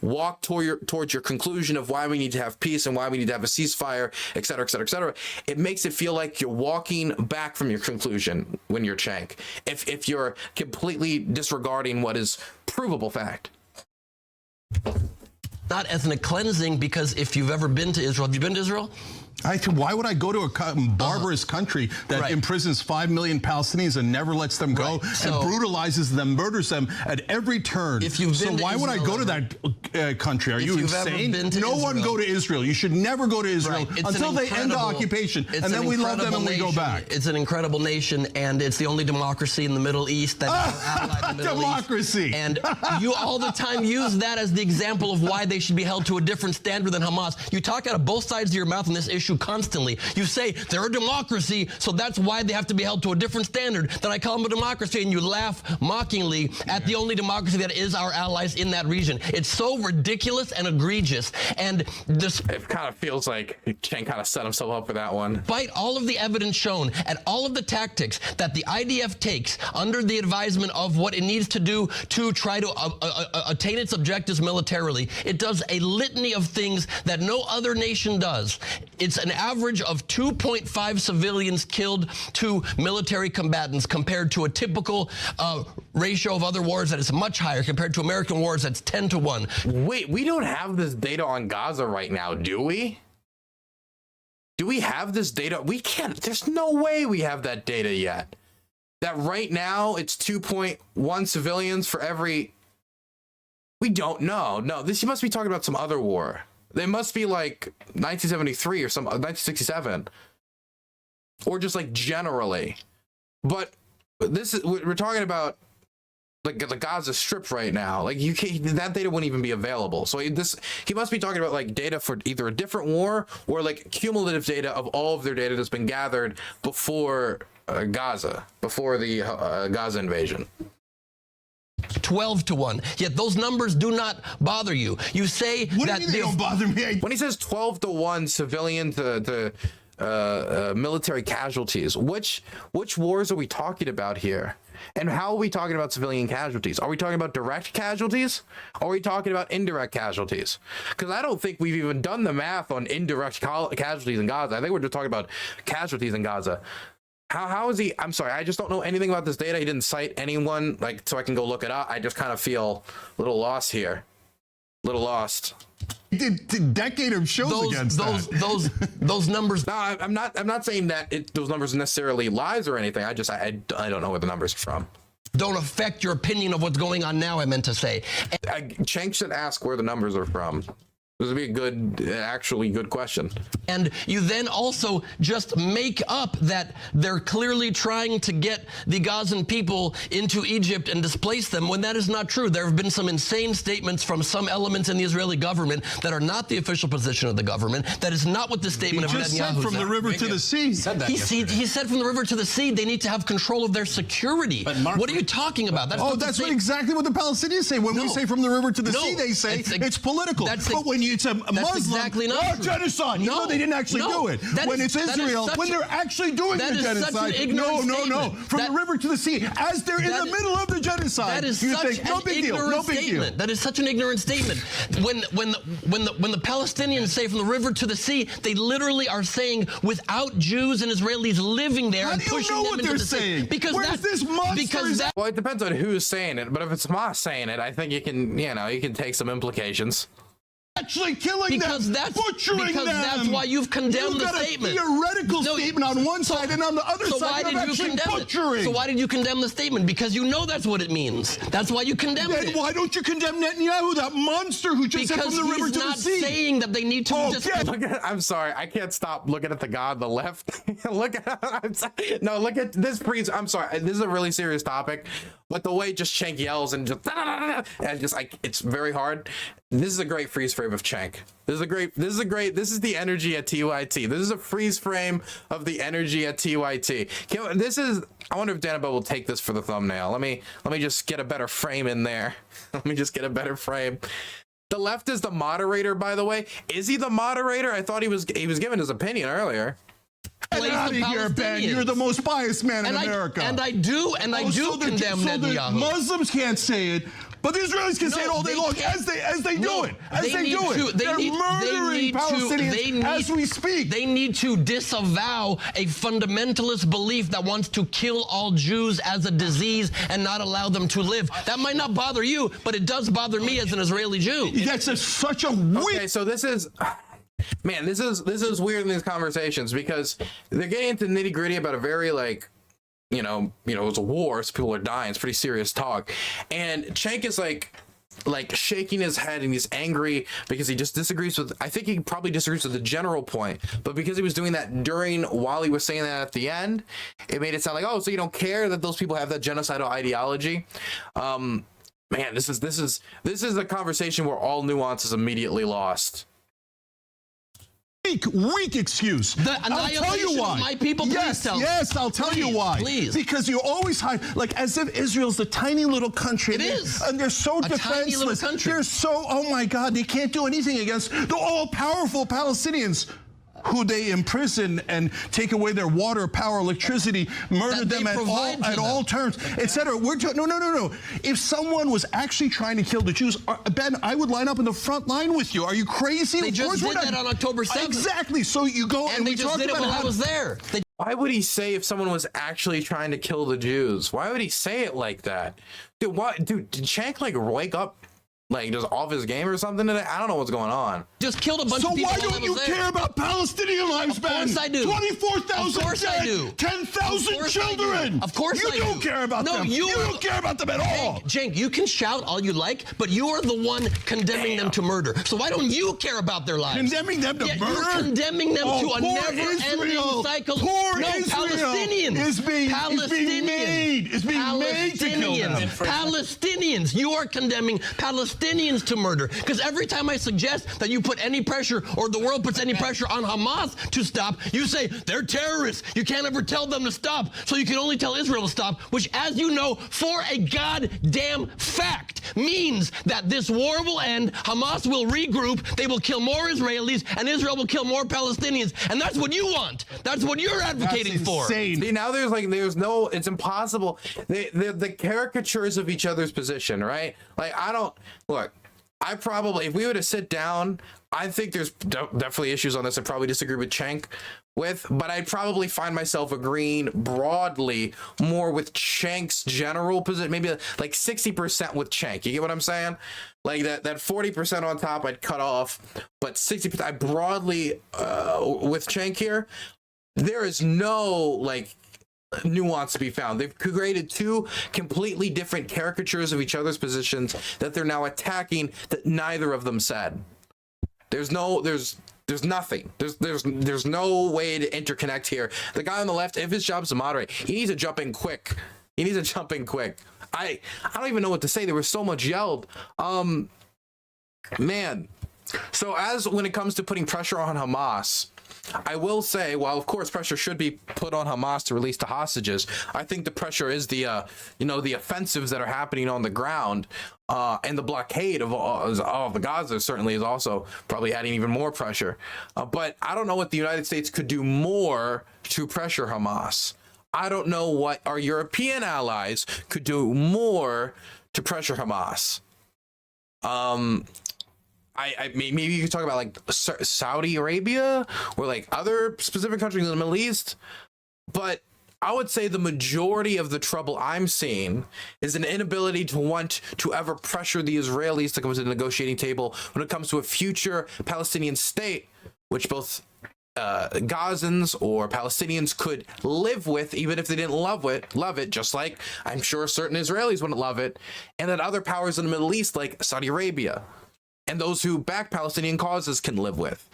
walk towards your conclusion of why we need to have peace and why we need to have a ceasefire, et cetera, et cetera, et cetera. It makes it feel like you're walking back from your conclusion when you're Cenk, if you're completely disregarding what is provable fact. Not ethnic cleansing, because if you've ever been to Israel, have you been to Israel? Why would I go to a barbarous country that imprisons 5 million Palestinians and never lets them go and brutalizes them, murders them at every turn? If you've been so why would I go to that country? Are you insane? No one go to Israel. You should never go to Israel until they end the occupation, and then we love them and we go back. It's an incredible nation, and it's the only democracy in the Middle East that allied the Middle democracy. East. And you all the time use that as the example of why they should be held to a different standard than Hamas. You talk out of both sides of your mouth on this issue constantly. You say they're a democracy, so that's why they have to be held to a different standard. Then I call them a democracy, and you laugh mockingly at the only democracy that is our allies in that region. It's so ridiculous and egregious. And this, it kind of feels like Cenk kind of set himself up for that one. Despite all of the evidence shown and all of the tactics that the IDF takes under the advisement of what it needs to do to try to attain its objectives militarily, it does a litany of things that no other nation does. It's an average of 2.5 civilians killed to military combatants compared to a typical ratio of other wars that is much higher. Compared to American wars, that's 10-1. Wait, we don't have this data on Gaza right now, do we? Do we have this data? We can't. There's no way we have that data yet. That right now it's 2.1 civilians for every... We don't know. No, this, you must be talking about some other war. They must be like 1973 or some 1967, or just like generally. But this is, we're talking about like the Gaza Strip right now. Like you can't, that data wouldn't even be available. So this, he must be talking about like data for either a different war or like cumulative data of all of their data that's been gathered before Gaza, before the Gaza invasion. 12-1. Yet those numbers do not bother you. You say what that do you mean they don't bother me? When he says 12-1 civilian to military casualties, which wars are we talking about here? And how are we talking about civilian casualties? Are we talking about direct casualties? Or are we talking about indirect casualties? Because I don't think we've even done the math on indirect casualties in Gaza. I think we're just talking about casualties in Gaza. How is he? I'm sorry, I just don't know anything about this data. He didn't cite anyone, like, so I can go look it up. I just kind of feel a little lost here. A little lost. The decade of shows against that. Those numbers. No, I'm not saying that those numbers are necessarily lies or anything. I don't know where the numbers are from. Don't affect your opinion of what's going on now, I meant to say. Cenk should ask where the numbers are from. This would be a good, actually good question. And you then also just make up that they're clearly trying to get the Gazan people into Egypt and displace them, when that is not true. There have been some insane statements from some elements in the Israeli government that are not the official position of the government. That is not what the statement of just Netanyahu said from the river to the sea. he said from the river to the sea, they need to have control of their security. What are you talking about? That's exactly what the Palestinians say. When we say from the river to the sea, they say it's political. But when it's a Muslim, exactly not genocide. No, they didn't actually do it. When it's Israel, when they're actually doing the genocide, no. From the river to the sea, as they're in the middle of the genocide, that is you such think, no an big deal, ignorant no big deal. statement. That is such an ignorant statement. When the Palestinians say from the river to the sea, they literally are saying without Jews and Israelis living there and pushing them into the sea. Because well, it depends on who's saying it, but if it's Hamas saying it, I think you can take some implications. Actually killing them, butchering them. That's why you've condemned the statement. You've got a theoretical statement on one side, and on the other side you're actually butchering. So why did you condemn the statement? Because you know that's what it means. That's why you condemned it. Then why don't you condemn Netanyahu, that monster who just said from the river to the sea? Because he's not saying that they need to I'm sorry, I can't stop looking at the guy on the left. look at this freeze. I'm sorry, this is a really serious topic, but the way just Cenk yells and just like it's very hard. This is a great freeze frame of Cenk. This is the energy at TYT. This is a freeze frame of the energy at TYT. I wonder if Danabo will take this for the thumbnail. Let me just get a better frame in there. Let me just get a better frame. The left is the moderator, by the way. Is he the moderator? I thought he was giving his opinion earlier. Get out of here, Ben. You're the most biased man in America. I do condemn Netanyahu. The Muslims can't say it, but the Israelis can say it all day long as they do it. They're murdering Palestinians as we speak. They need to disavow a fundamentalist belief that wants to kill all Jews as a disease and not allow them to live. That might not bother you, but it does bother me as an Israeli Jew. That's such a weird... Okay, so this is... Man, this is weird in these conversations because they're getting into nitty gritty about a very it's a war, so people are dying. It's pretty serious talk. And Cenk is like shaking his head and he's angry because he just disagrees with, I think he probably disagrees with the general point, but because he was doing that while he was saying that at the end, it made it sound like, oh, so you don't care that those people have that genocidal ideology. Man, this is a conversation where all nuance is immediately lost. Weak excuse. I'll tell you why. My people, yes, I'll tell you why. Please. Because you always hide, like as if Israel's a tiny little country. It is. And they're so defenseless. Tiny little country. They're so, oh my God, they can't do anything against the all-powerful Palestinians who they imprison and take away their water, power, electricity, murder them at all terms, etc. No. If someone was actually trying to kill the Jews, Ben, I would line up in the front line with you. Are you crazy? They just did that on October 7th. Exactly. So you go and they just did it while I was there. Why would he say if someone was actually trying to kill the Jews? Why would he say it like that? Dude, did Cenk wake up just off his game or something today? I don't know what's going on. Just killed a bunch of people. So why don't you care about Palestinian lives, Ben? Of course I do. 24,000 dead, 10,000 children. Of course I do. You don't care about them. You don't care about them at all. Cenk, you can shout all you like, but you are the one condemning them to murder. So why don't you care about their lives? Condemning them to murder? You're condemning them to a never-ending cycle. Palestinians is being made to kill them. Palestinians. You are condemning Palestinians to murder. Because every time I suggest that you put any pressure or the world puts any pressure on Hamas to stop, you say they're terrorists. You can't ever tell them to stop. So you can only tell Israel to stop, which, as you know, for a goddamn fact, means that this war will end, Hamas will regroup, they will kill more Israelis, and Israel will kill more Palestinians. And that's what you want. That's what you're advocating for. See, now it's impossible. The caricatures of each other's position, right? If we were to sit down, I think there's definitely issues on this I probably disagree with Cenk with, but I'd probably find myself agreeing broadly more with Cenk's general position, maybe like 60% with Cenk. You get what I'm saying? Like that 40% on top I'd cut off, but 60% I broadly with Cenk here. There is no nuance to be found. They've created two completely different caricatures of each other's positions that they're now attacking that neither of them said. There's nothing. There's no way to interconnect here. The guy on the left, if his job's to moderate, he needs to jump in quick. I don't even know what to say. There was so much yelled. Man. So when it comes to putting pressure on Hamas, I will say, while of course pressure should be put on Hamas to release the hostages, I think the pressure is the offensives that are happening on the ground, and the blockade of the Gaza certainly is also probably adding even more pressure. But I don't know what the United States could do more to pressure Hamas. I don't know what our European allies could do more to pressure Hamas. Maybe you could talk about like Saudi Arabia or like other specific countries in the Middle East, but I would say the majority of the trouble I'm seeing is an inability to want to ever pressure the Israelis to come to the negotiating table when it comes to a future Palestinian state, which both Gazans or Palestinians could live with, even if they didn't love it, just like I'm sure certain Israelis wouldn't love it, and that other powers in the Middle East like Saudi Arabia and those who back Palestinian causes can live with.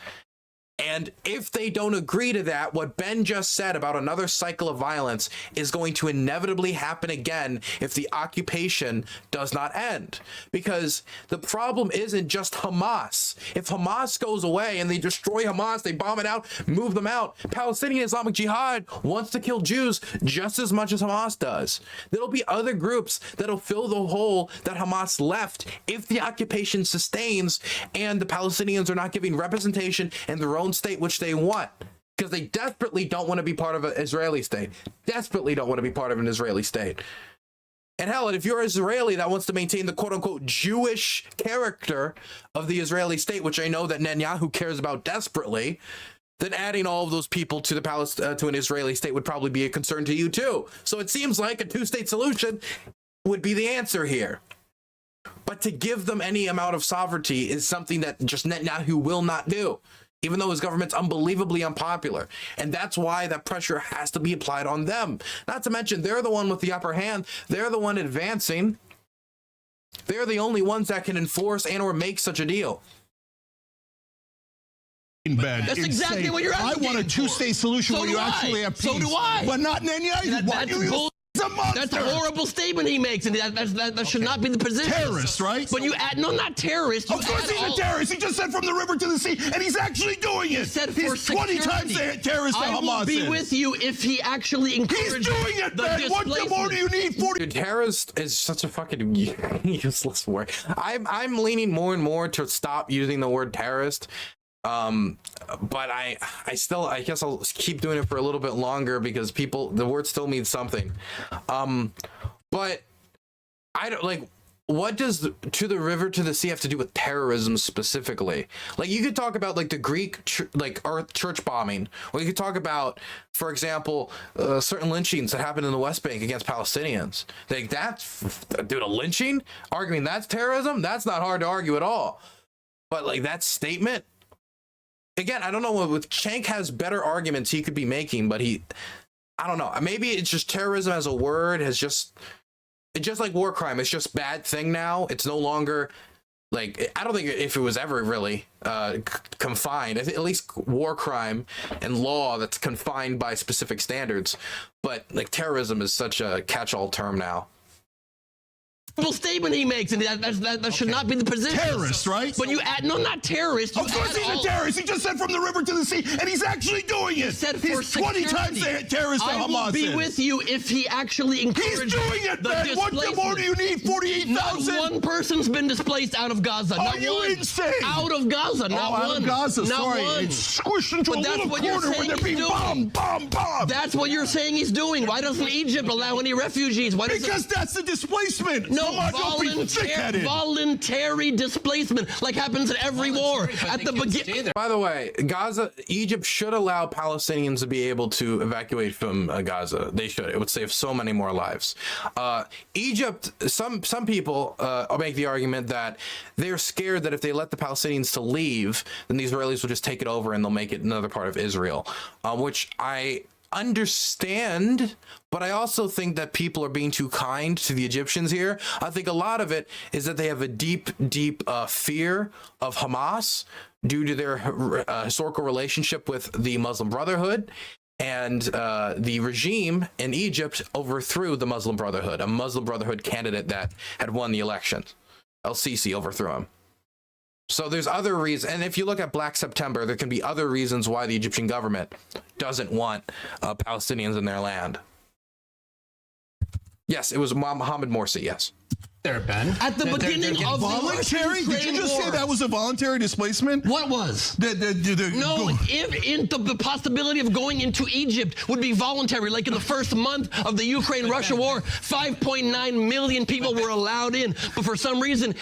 And if they don't agree to that, what Ben just said about another cycle of violence is going to inevitably happen again if the occupation does not end. Because the problem isn't just Hamas. If Hamas goes away and they destroy Hamas, they bomb it out, move them out, Palestinian Islamic Jihad wants to kill Jews just as much as Hamas does. There'll be other groups that'll fill the hole that Hamas left if the occupation sustains and the Palestinians are not giving representation in their own state, which they want, because they desperately don't want to be part of an Israeli state. Desperately don't want to be part of an Israeli state. And hell, if you're Israeli that wants to maintain the quote-unquote Jewish character of the Israeli state, which I know that Netanyahu cares about desperately, then adding all of those people to the to an Israeli state would probably be a concern to you too. So it seems like a two-state solution would be the answer here. But to give them any amount of sovereignty is something that just Netanyahu will not do, even though his government's unbelievably unpopular. And that's why that pressure has to be applied on them. Not to mention, they're the one with the upper hand. They're the one advancing. They're the only ones that can enforce and or make such a deal. That's exactly what you're asking. I want a two-state solution where you actually have peace. So do I. But not Netanyahu. That's a horrible statement he makes, and that should not be the position. Terrorist, right? But you add, no, not terrorist. Of course he's a terrorist. He just said from the river to the sea, and he's actually doing it. He said he's 20 times the terrorist that Hamas is. I will be with you if he actually encourages. He's doing it, man. What more do you need? 40. Dude, terrorist is such a fucking useless word. I'm leaning more and more to stop using the word terrorist. But I guess I'll keep doing it for a little bit longer because the word still means something. But I don't like, what does to the river to the sea have to do with terrorism specifically? Like, you could talk about like the Greek church bombing, or you could talk about, for example, certain lynchings that happened in the West Bank against Palestinians. Like, that's, dude, a lynching, arguing that's terrorism, that's not hard to argue at all. But like that statement, again, I don't know, with Cenk has better arguments he could be making, but I don't know. Maybe it's just terrorism as a word it's just like war crime. It's just bad thing now. It's no longer like, I don't think if it was ever really confined, at least war crime and law that's confined by specific standards. But like terrorism is such a catch-all term now. Statement he makes, and that should not be the position. Terrorist, right? But you add, no, not terrorist. Of course he's a terrorist. He just said from the river to the sea, and he's actually doing it. He said he's 20 times the terrorist that Hamas is. I will be with you if he actually encourages. He's doing it, man. What more do you need? 48,000. Not one person's been displaced out of Gaza. Are you insane? Out of Gaza, not one. Out of Gaza, not sorry. one. It's squished into a little corner where they're being bombed. That's what you're saying he's doing. Why doesn't Egypt allow any refugees? Because that's the displacement. No, voluntary displacement, like happens in every war. At the beginning. By the way, Egypt should allow Palestinians to be able to evacuate from Gaza. They should. It would save so many more lives. Egypt, some people make the argument that they're scared that if they let the Palestinians to leave, then the Israelis will just take it over and they'll make it another part of Israel, which I understand, but I also think that people are being too kind to the Egyptians here. I think a lot of it is that they have a deep fear of Hamas due to their historical relationship with the Muslim Brotherhood. And the regime in Egypt overthrew the Muslim Brotherhood, a Muslim Brotherhood candidate that had won the election. El-Sisi overthrew him. So there's other reasons. And if you look at Black September, there can be other reasons why the Egyptian government doesn't want Palestinians in their land. Yes, it was Mohammed Morsi, yes. There, Ben. At the beginning of the voluntary? Did you just say that was a voluntary displacement? What was? No, if the possibility of going into Egypt would be voluntary, like in the first month of the Ukraine-Russia war, 5.9 million people were allowed in. But for some reason,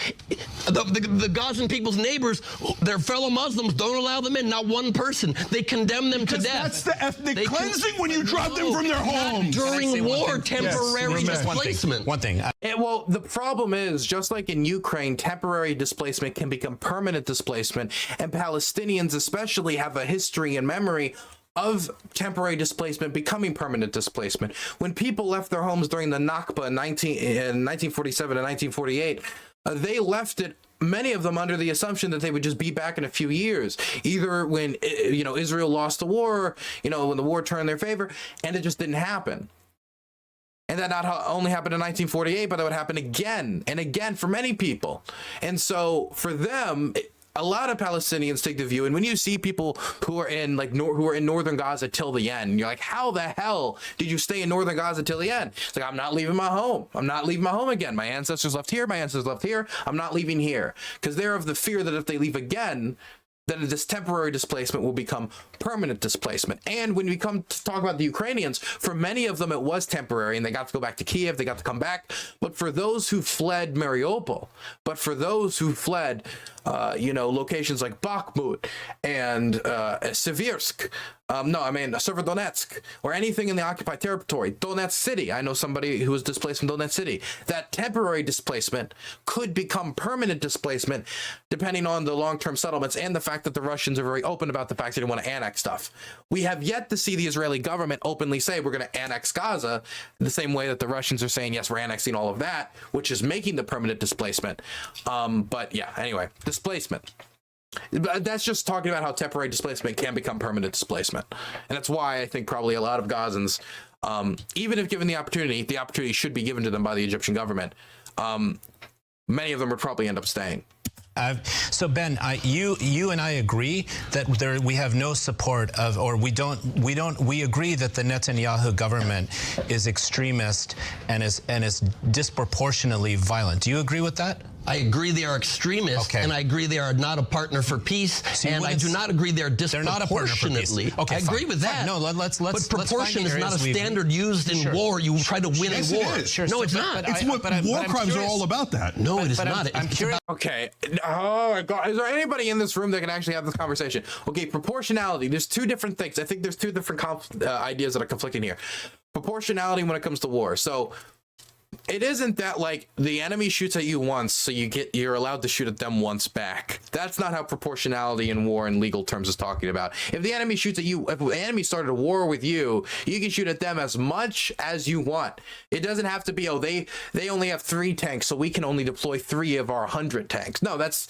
the Gazan people's neighbors, their fellow Muslims, don't allow them in. Not one person. They condemn them to death. That's the ethnic cleansing when you drive them from their homes. During war, temporary displacement. One thing. Well, the problem is, just like in Ukraine, temporary displacement can become permanent displacement, and Palestinians especially have a history and memory of temporary displacement becoming permanent displacement. When people left their homes during the Nakba in 1947 and 1948, they left it, many of them, under the assumption that they would just be back in a few years, either when Israel lost the war, when the war turned in their favor, and it just didn't happen. And that not only happened in 1948, but that would happen again and again for many people. And so for them, a lot of Palestinians take the view, and when you see people who are in who are in northern Gaza till the end, you're like, how the hell did you stay in northern Gaza till the end? It's like, I'm not leaving my home. I'm not leaving my home again. My ancestors left here. My ancestors left here. I'm not leaving here, because they're of the fear that if they leave again, then this temporary displacement will become permanent displacement. And when we come to talk about the Ukrainians, for many of them it was temporary and they got to go back to Kiev, they got to come back. But for those who fled Mariupol, locations like Bakhmut and Seversk, Severodonetsk, or anything in the occupied territory, Donetsk City. I know somebody who was displaced from Donetsk City. That temporary displacement could become permanent displacement depending on the long-term settlements and the fact that the Russians are very open about the fact that they want to annex stuff. We have yet to see the Israeli government openly say we're going to annex Gaza, the same way that the Russians are saying, yes, we're annexing all of that, which is making the permanent displacement. But yeah, anyway, displacement. That's just talking about how temporary displacement can become permanent displacement. And that's why I think probably a lot of Gazans, even if given the opportunity should be given to them by the Egyptian government. Many of them would probably end up staying. So Ben, you and I agree that we have no support of, or we agree that the Netanyahu government is extremist and is disproportionately violent. Do you agree with that? I agree they are extremists, and I agree they are not a partner for peace, and I do not agree they're disproportionately. Okay, I agree with that. No, let's. But proportion is not a standard used in war. You try to win a war. It is. No, it's not. It's what war crimes are all about. That. No, it is not. I'm curious. Okay. Oh my God. Is there anybody in this room that can actually have this conversation? Okay, proportionality. There's two different things. I think there's two different ideas that are conflicting here. Proportionality when it comes to war. So it isn't that like the enemy shoots at you once, so you're allowed to shoot at them once back. That's not how proportionality in war in legal terms is talking about. If the enemy shoots at you, if the enemy started a war with you, you can shoot at them as much as you want. It doesn't have to be, they only have 3 tanks, so we can only deploy 3 of our 100 tanks. No, that's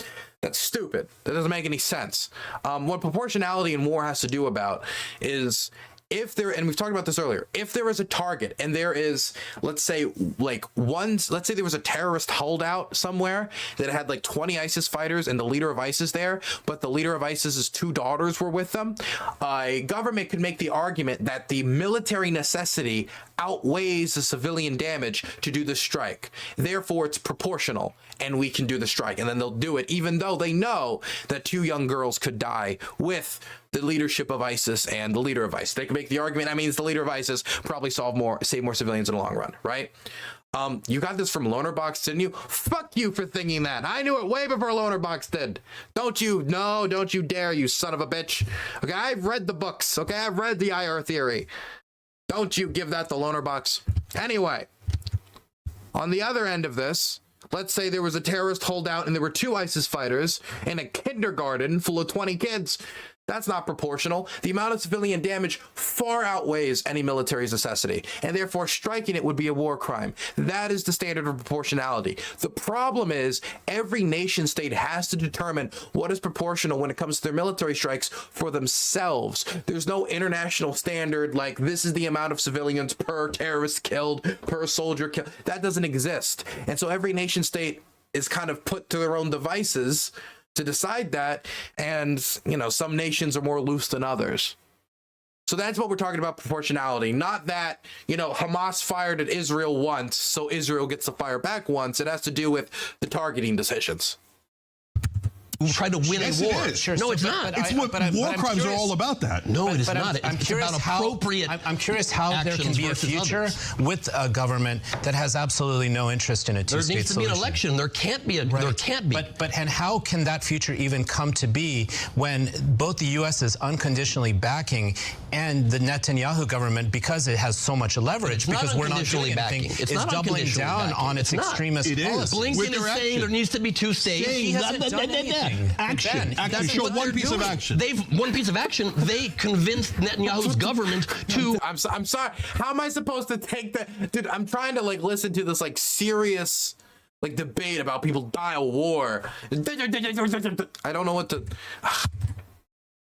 stupid. That doesn't make any sense. What proportionality in war has to do about is, and we've talked about this earlier, if there is a target and there is, let's say there was a terrorist holdout somewhere that had like 20 ISIS fighters and the leader of ISIS there, but the leader of ISIS's 2 daughters were with them, a government could make the argument that the military necessity outweighs the civilian damage to do the strike. Therefore, it's proportional and we can do the strike. And then they'll do it even though they know that 2 young girls could die with the leadership of ISIS and the leader of ISIS. They can make the argument, that means the leader of ISIS probably save more civilians in the long run, right? You got this from Loanerbox, didn't you? Fuck you for thinking that. I knew it way before Loanerbox did. Don't you dare, you son of a bitch. Okay, I've read the books. Okay, I've read the IR theory. Don't you give that to Loanerbox. Anyway, on the other end of this, let's say there was a terrorist holdout and there were 2 ISIS fighters in a kindergarten full of 20 kids. That's not proportional. The amount of civilian damage far outweighs any military's necessity, and therefore striking it would be a war crime. That is the standard of proportionality. The problem is every nation state has to determine what is proportional when it comes to their military strikes for themselves. There's no international standard like this is the amount of civilians per terrorist killed, per soldier killed. That doesn't exist. And so every nation state is kind of put to their own devices to decide that, and you know, some nations are more loose than others. So that's what we're talking about, proportionality. Not that, you know, Hamas fired at Israel once, so Israel gets to fire back once. It has to do with the targeting decisions. Who tried to win Yes, a it war. is. Sure, No, so- it's not. It's what war crimes are all about. That. No, it is But not. I'm It's curious about how appropriate. I'm curious how there can actions be a versus future others. with a government that has absolutely no interest in a There two-state needs to be solution. an election. There can't be a. There can't be. But and how can that future even come to be when both the U.S. is unconditionally backing and the Netanyahu government, because it has so much leverage, not because we're not doing unconditionally anything, backing. It's is not doubling unconditionally down backing. on its It's not. extremist It is. policy. Blinken With is their saying action. there needs to be two states. He hasn't done anything. Action. Ben, Action. That's Show what one they're piece of doing. action. They've one piece of action. They convinced Netanyahu's government to. I'm sorry. How am I supposed to take that? Dude, I'm trying to like listen to this like serious like debate about people die of war. I don't know what to.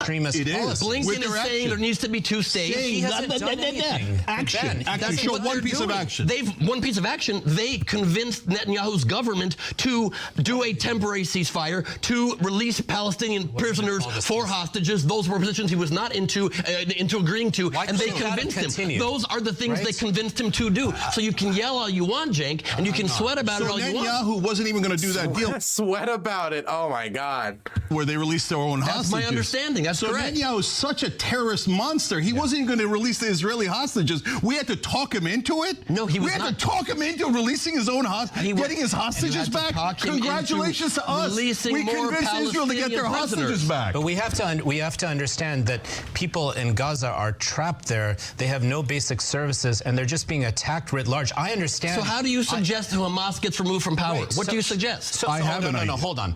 Extremist It is. policy. With Blinken is their saying action. there needs to be two states. He hasn't done anything. Action. Ben, Action. That's Show what one they're piece of doing. action. They've one piece of action. They convinced Netanyahu's government to do a temporary ceasefire, to release Palestinian prisoners for hostages. Those were positions he was not into agreeing to, and they convinced him. Those are the things they convinced him to do. So you can yell all you want, Cenk, and you can sweat about it So all you want. Netanyahu wasn't even going to do that deal Sweat about it. Oh my God. where they released their own hostages. That's my understanding. That's so correct. Netanyahu is such a terrorist monster. He wasn't even going to release the Israeli hostages. We had to talk him into it. No, he was We had not. to talk him into releasing his own hostages, getting his hostages back. Congratulations to us. releasing We more convinced Israel to get their Palestinian hostages prisoners. back. But we have to understand that people in Gaza are trapped there. They have no basic services, and they're just being attacked writ large. I understand. So how do you suggest Hamas gets removed from power? Right, what so- do you suggest? So, I have no, an no, no, idea. hold on.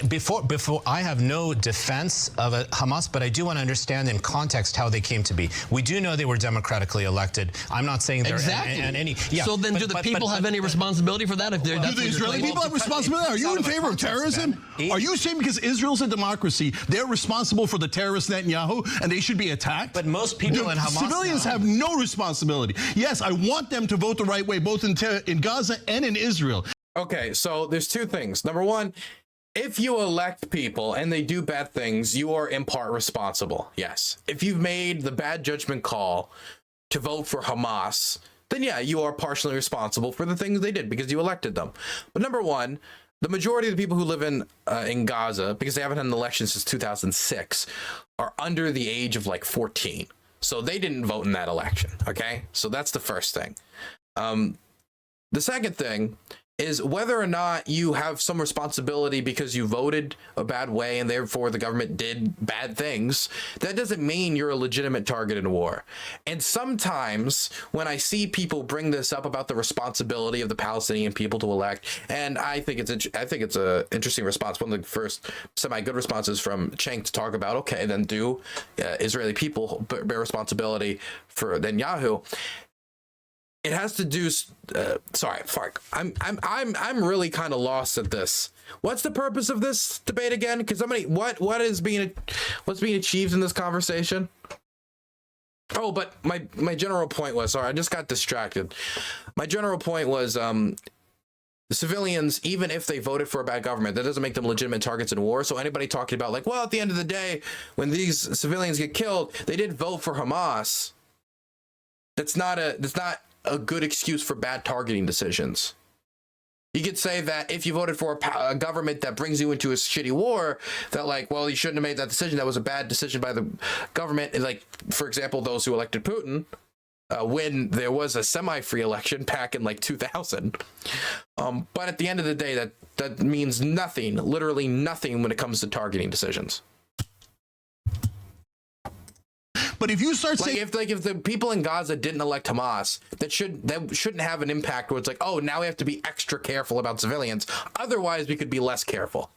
Before I have no defense of Hamas, but I do want to understand in context how they came to be. We do know they were democratically elected. I'm not saying they're Exactly. and any. Yeah, so then, do the people have any responsibility for that? If they're Do the Israeli people have responsibility? Are you in favor of terrorism? Are you saying because Israel's a democracy, they're responsible for the terrorist Netanyahu and they should be attacked? But most people in Hamas civilians now have no responsibility. Yes, I want them to vote the right way, both in Gaza and in Israel. Okay, so there's two things. Number one, if you elect people and they do bad things, you are in part responsible. Yes. If you've made the bad judgment call to vote for Hamas, then yeah, you are partially responsible for the things they did because you elected them. But number one, the majority of the people who live in Gaza, because they haven't had an election since 2006, are under the age of like 14. So they didn't vote in that election. Okay. So that's the first thing. The second thing is whether or not you have some responsibility because you voted a bad way and therefore the government did bad things, that doesn't mean you're a legitimate target in war. And sometimes when I see people bring this up about the responsibility of the Palestinian people to elect, and I think it's a interesting response. One of the first semi-good responses from Cenk to talk about, okay, then do Israeli people bear responsibility for Netanyahu. It has to do. Sorry, fuck. I'm really kind of lost at this. What's the purpose of this debate again? Because what's being achieved in this conversation? Oh, but my general point was, sorry, I just got distracted. My general point was, the civilians, even if they voted for a bad government, that doesn't make them legitimate targets in war. So anybody talking about like, well, at the end of the day, when these civilians get killed, they did vote for Hamas. That's not a good excuse for bad targeting decisions. You could say that if you voted for a government that brings you into a shitty war, that like, well, you shouldn't have made that decision. That was a bad decision by the government. And like, for example, those who elected Putin, when there was a semi-free election back in like 2000. But at the end of the day, that means nothing, literally nothing when it comes to targeting decisions. But if you start saying, if the people in Gaza didn't elect Hamas, that shouldn't have an impact where it's like, oh, now we have to be extra careful about civilians. Otherwise, we could be less careful.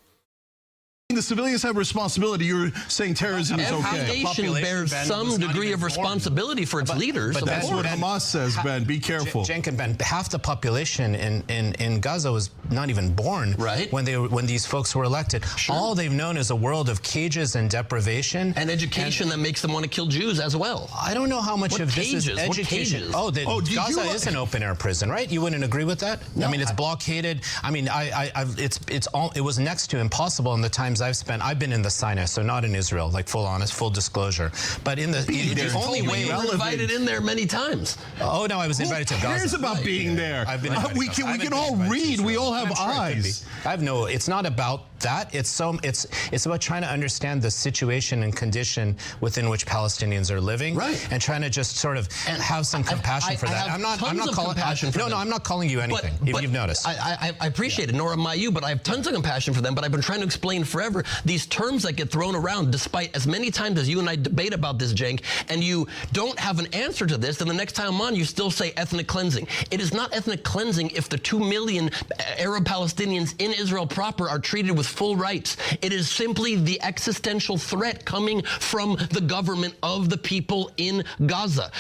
The civilians have responsibility. You're saying terrorism is okay. Every nation bears some degree of responsibility for its leaders. But that's what Hamas says, Ben. Be careful. Cenk and Ben, half the population in Gaza was not even born when these folks were elected. Sure. All they've known is a world of cages and deprivation. And education that makes them want to kill Jews as well. I don't know how much of this is education. Gaza is an open-air prison, right? You wouldn't agree with that? No, I mean, it's blockaded. I mean, it was next to impossible in the times I've been in the Sinai, so not in Israel, like full discussion. But in the only way you were invited in there many times. Oh no, I was invited to Gaza. Who cares about being there? I've been we can all read. We all have eyes. It's not about that. It's about trying to understand the situation and condition within which Palestinians are living, and trying to just sort of have some compassion for that. I'm not calling compassion for them. I'm not calling you anything. If you've noticed, I appreciate it, nor am I you, but I have tons of compassion for them. But I've been trying to explain forever these terms that get thrown around, despite as many times as you and I debate about this, Cenk, and you don't have an answer to this, then the next time I'm on, you still say ethnic cleansing. It is not ethnic cleansing if the 2 million Arab Palestinians in Israel proper are treated with full rights. It is simply the existential threat coming from the government of the people in Gaza.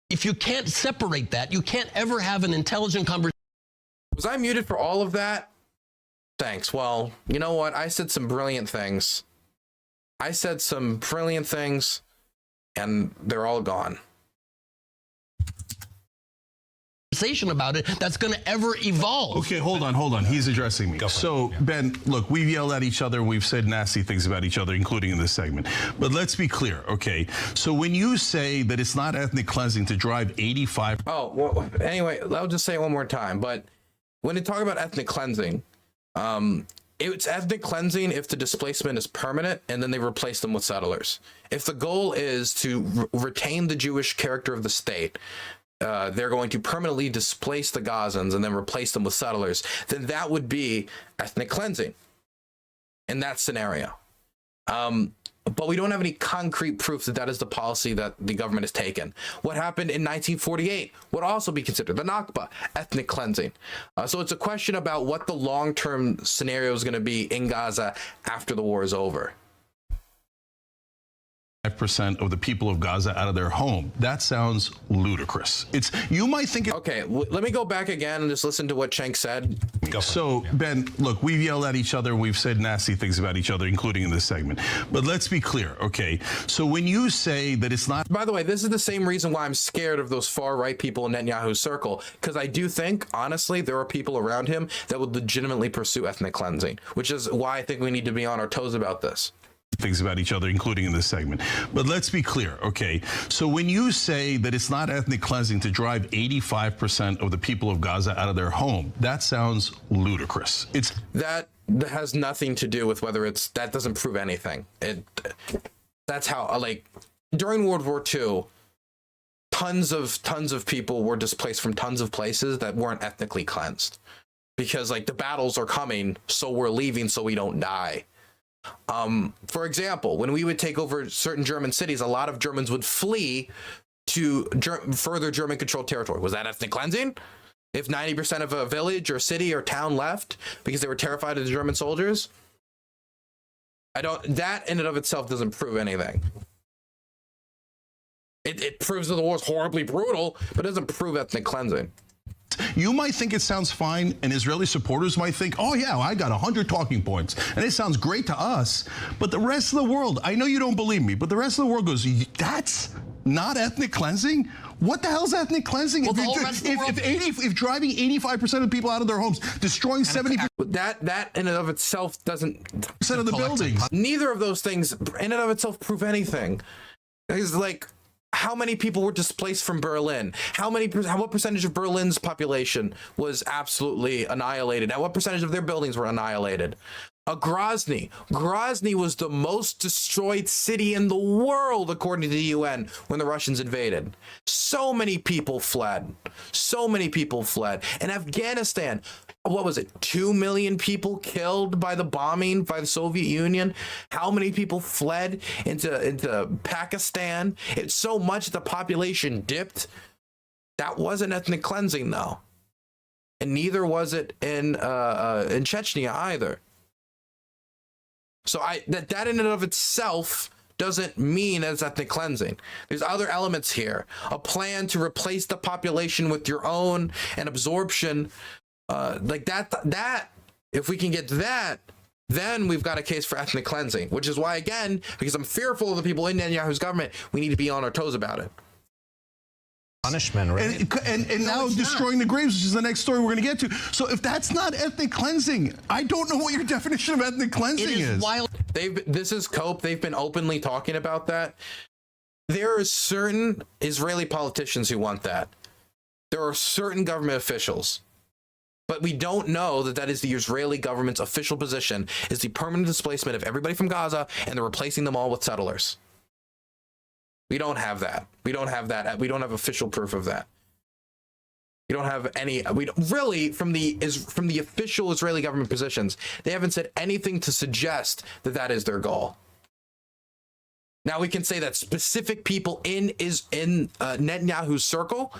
If you can't separate that, you can't ever have an intelligent conversation. Was I muted for all of that? Thanks. Well, you know what? I said some brilliant things. And they're all gone. About it that's going to ever evolve. Okay, hold on. He's addressing me. So, Ben, look, we've yelled at each other and we've said nasty things about each other, including in this segment. But let's be clear, okay? So when you say that it's not ethnic cleansing to drive 85... Oh, well, anyway, I'll just say it one more time. But when you talk about ethnic cleansing, it's ethnic cleansing if the displacement is permanent and then they replace them with settlers. If the goal is to retain the Jewish character of the state, they're going to permanently displace the Gazans and then replace them with settlers, then that would be ethnic cleansing in that scenario. But we don't have any concrete proof that that is the policy that the government has taken. What happened in 1948 would also be considered the Nakba, ethnic cleansing. So it's a question about what the long-term scenario is going to be in Gaza after the war is over. 5% of the people of Gaza out of their home. That sounds ludicrous. You might think it... Okay, let me go back again and just listen to what Cenk said. So, Ben, look, we've yelled at each other, we've said nasty things about each other, including in this segment. But let's be clear, okay? So when you say that it's not... By the way, this is the same reason why I'm scared of those far-right people in Netanyahu's circle, because I do think, honestly, there are people around him that would legitimately pursue ethnic cleansing, which is why I think we need to be on our toes about this. Things about each other, including in this segment. But let's be clear, okay? So when you say that it's not ethnic cleansing to drive 85% of the people of Gaza out of their home, that sounds ludicrous. That has nothing to do with whether that doesn't prove anything. That's how, like, during World War II, tons of people were displaced from tons of places that weren't ethnically cleansed. Because, like, the battles are coming, so we're leaving so we don't die. For example, when we would take over certain German cities, a lot of Germans would flee to further German-controlled territory. Was that ethnic cleansing? If 90% of a village or city or town left because they were terrified of the German soldiers? That in and of itself doesn't prove anything. It proves that the war is horribly brutal, but it doesn't prove ethnic cleansing. You might think it sounds fine, and Israeli supporters might think, oh yeah, I got 100 talking points, and it sounds great to us. But the rest of the world, I know you don't believe me, but the rest of the world goes, that's not ethnic cleansing? What the hell's ethnic cleansing? Well, if driving 85% of people out of their homes, destroying 70%... That in and of itself doesn't... ...of the buildings. Neither of those things in and of itself prove anything. It's like... How many people were displaced from Berlin? What percentage of Berlin's population was absolutely annihilated? And what percentage of their buildings were annihilated? Grozny. Grozny was the most destroyed city in the world, according to the UN, when the Russians invaded. So many people fled. In Afghanistan, what was it? 2 million people killed by the bombing by the Soviet Union. How many people fled into Pakistan? It's so much the population dipped. That wasn't ethnic cleansing, though. And neither was it in Chechnya either. So that in and of itself doesn't mean it's ethnic cleansing. There's other elements here. A plan to replace the population with your own and absorption, like that, if we can get that, then we've got a case for ethnic cleansing, which is why, again, because I'm fearful of the people in Netanyahu's government, we need to be on our toes about it. Punishment, right? And now destroying the graves, which is the next story we're going to get to. So if that's not ethnic cleansing, I don't know what your definition of ethnic cleansing is. Wild. This is cope. They've been openly talking about that. There are certain Israeli politicians who want that. There are certain government officials. But we don't know that is the Israeli government's official position, is the permanent displacement of everybody from Gaza, and they're replacing them all with settlers. We don't have that. We don't have that. We don't have official proof of that. We don't have any. We don't, really, from the official Israeli government positions, they haven't said anything to suggest that is their goal. Now we can say that specific people in Netanyahu's circle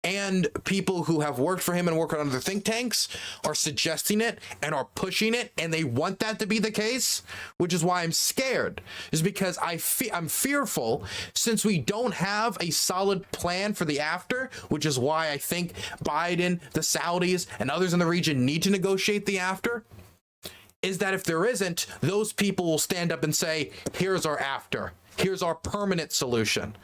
and people who have worked for him and work on other think tanks are suggesting it and are pushing it, and they want that to be the case, which is why I'm scared, is because I'm fearful, since we don't have a solid plan for the after, which is why I think Biden, the Saudis, and others in the region need to negotiate the after, is that if there isn't, those people will stand up and say, here's our after, here's our permanent solution.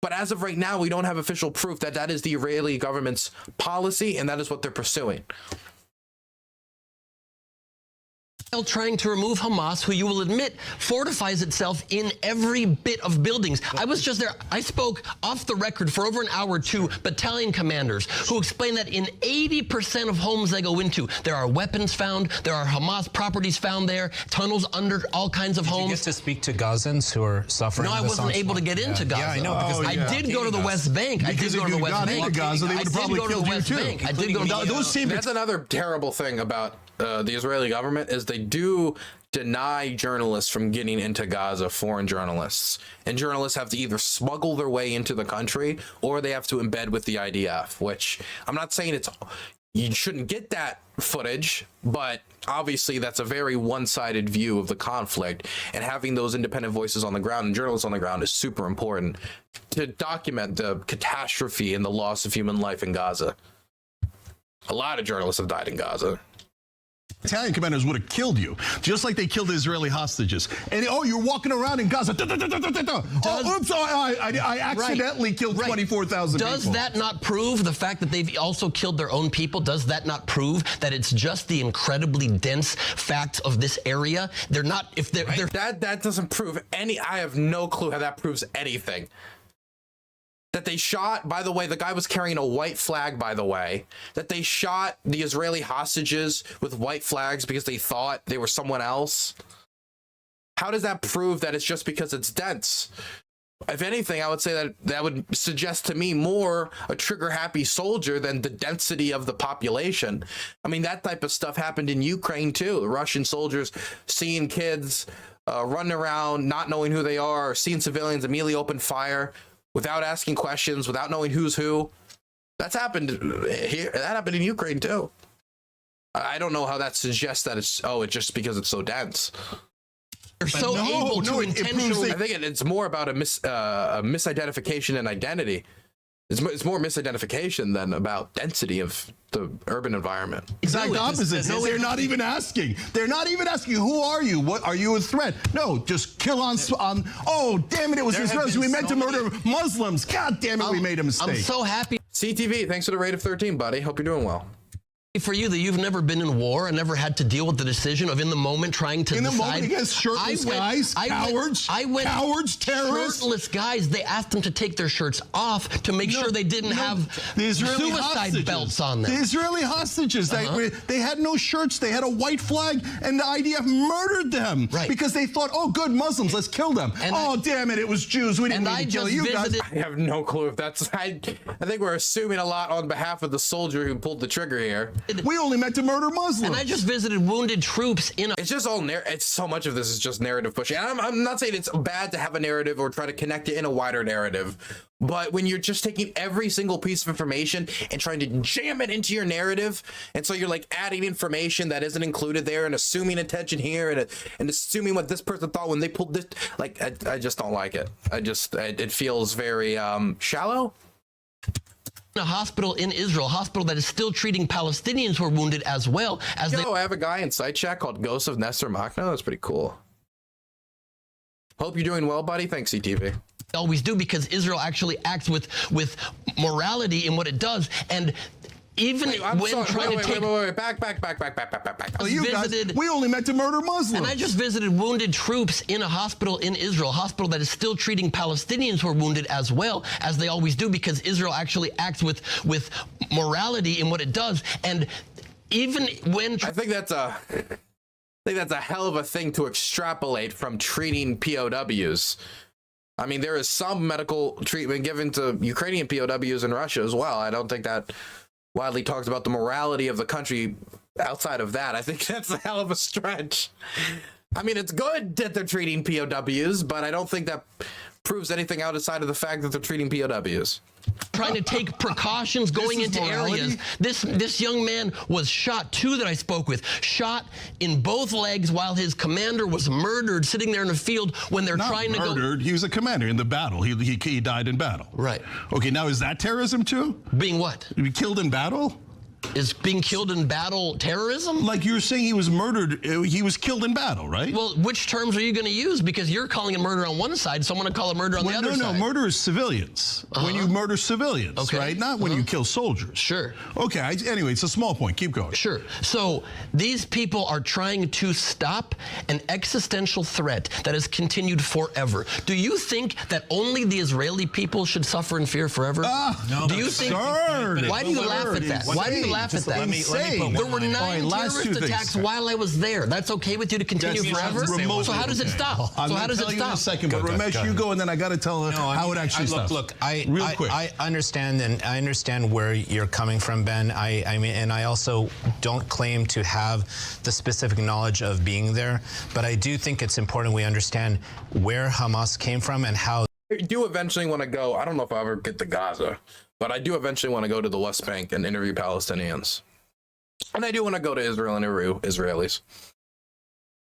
But as of right now, we don't have official proof that is the Israeli government's policy, and that is what they're pursuing. Trying to remove Hamas, who you will admit fortifies itself in every bit of buildings. I was just there. I spoke off the record for over an hour to battalion commanders who explained that in 80% of homes they go into, there are weapons found, there are Hamas properties found there, tunnels under all kinds of homes. Did you get to speak to Gazans who are suffering? No, I wasn't able to get into Gaza. Yeah, I know. Because I did go to the West Bank. I did go to the West Bank. Gaza, they would have probably killed you too. I did go to those same. That's another terrible thing about the Israeli government, is they do deny journalists from getting into Gaza, foreign journalists. And journalists have to either smuggle their way into the country or they have to embed with the IDF, which I'm not saying you shouldn't get that footage, but obviously that's a very one-sided view of the conflict. And having those independent voices on the ground and journalists on the ground is super important to document the catastrophe and the loss of human life in Gaza. A lot of journalists have died in Gaza. Italian commanders would have killed you, just like they killed the Israeli hostages. And you're walking around in Gaza. Oh, oops! I accidentally killed 24,000 people. Does that not prove the fact that they've also killed their own people? Does that not prove that it's just the incredibly dense fact of this area? They're not. If they're, that doesn't prove any. I have no clue how that proves anything. That they shot, by the way, the guy was carrying a white flag, by the way, that they shot the Israeli hostages with white flags because they thought they were someone else. How does that prove that it's just because it's dense? If anything, I would say that would suggest to me more a trigger-happy soldier than the density of the population. I mean, that type of stuff happened in Ukraine, too. The Russian soldiers seeing kids running around, not knowing who they are, or seeing civilians immediately open fire without asking questions, without knowing who's who. That's happened here. That happened in Ukraine too. I don't know how that suggests that it's just because it's so dense. They're so able to intentionally. I think it's more about a misidentification and identity. It's more misidentification than about density of the urban environment. Exact opposite. They're not even asking. They're not even asking, who are you? What are you a threat? No, just kill on. Oh, damn it! It was Israelis. We meant to murder Muslims. God damn it! We made a mistake. I'm so happy. CTV, thanks for the rate of 13, buddy. Hope you're doing well. For you that you've never been in war and never had to deal with the decision of in the moment trying to decide. In the moment against shirtless guys, cowards, terrorists. Shirtless guys, they asked them to take their shirts off to make sure they didn't have the Israeli suicide belts on them. The Israeli hostages, they had no shirts, they had a white flag, and the IDF murdered them because they thought, oh, good Muslims, let's kill them. And damn it, it was Jews. We didn't mean to kill you guys. I have no clue if that's. I think we're assuming a lot on behalf of the soldier who pulled the trigger here. We only meant to murder Muslims. And I just visited wounded troops in a... It's just all it's so much of this is just narrative pushing. I'm not saying it's bad to have a narrative or try to connect it in a wider narrative, but when you're just taking every single piece of information and trying to jam it into your narrative, and so you're like adding information that isn't included there and assuming attention here and assuming what this person thought when they pulled this, like I just don't like it. It feels very shallow. A hospital in Israel, a hospital that is still treating Palestinians who are wounded as well as I have a guy in site chat called Ghost of Nestor Machno. That's pretty cool. Hope you're doing well, buddy. Thanks, CTV. always do, because Israel actually acts with morality in what it does. And even Wait, back. Oh, you guys, we only meant to murder Muslims. And I just visited wounded troops in a hospital in Israel, a hospital that is still treating Palestinians who are wounded as well, as they always do, because Israel actually acts with morality in what it does. And even when I think that's a hell of a thing to extrapolate from treating POWs. I mean, there is some medical treatment given to Ukrainian POWs in Russia as well. I don't think that widely talks about the morality of the country outside of that. I think that's a hell of a stretch. I mean, it's good that they're treating POWs, but I don't think that proves anything outside of the fact that they're treating POWs. Trying to take precautions going into areas. This young man was shot, two that I spoke with, shot in both legs while his commander was murdered, sitting there in a field when they're trying to go. Murdered. He was a commander in the battle. He died in battle. Right. Okay, now is that terrorism too? Being what? Be killed in battle? Is being killed in battle terrorism? Like you were saying, he was murdered. He was killed in battle, right? Well, which terms are you going to use? Because you're calling it murder on one side, so I'm going to call it murder on the other side. No, murder is civilians. When you murder civilians, right? Not when you kill soldiers. Sure. Okay, anyway, it's a small point. Keep going. Sure. So these people are trying to stop an existential threat that has continued forever. Do you think that only the Israeli people should suffer in fear forever? No, do you think? Why do you laugh at that? Why do you laugh at that? There were 9 terrorist attacks while I was there. That's okay with you to continue forever? So how does it stop? So how does it stop? In a second, but Ramesh, you go, and then I got to tell her how it actually stops. Look, I understand, and I understand where you're coming from, Ben. I mean, and I also don't claim to have the specific knowledge of being there, but I do think it's important we understand where Hamas came from and how. I do eventually want to go. I don't know if I'll ever get to Gaza, but I do eventually want to go to the West Bank and interview Palestinians. And I do want to go to Israel and interview Israelis.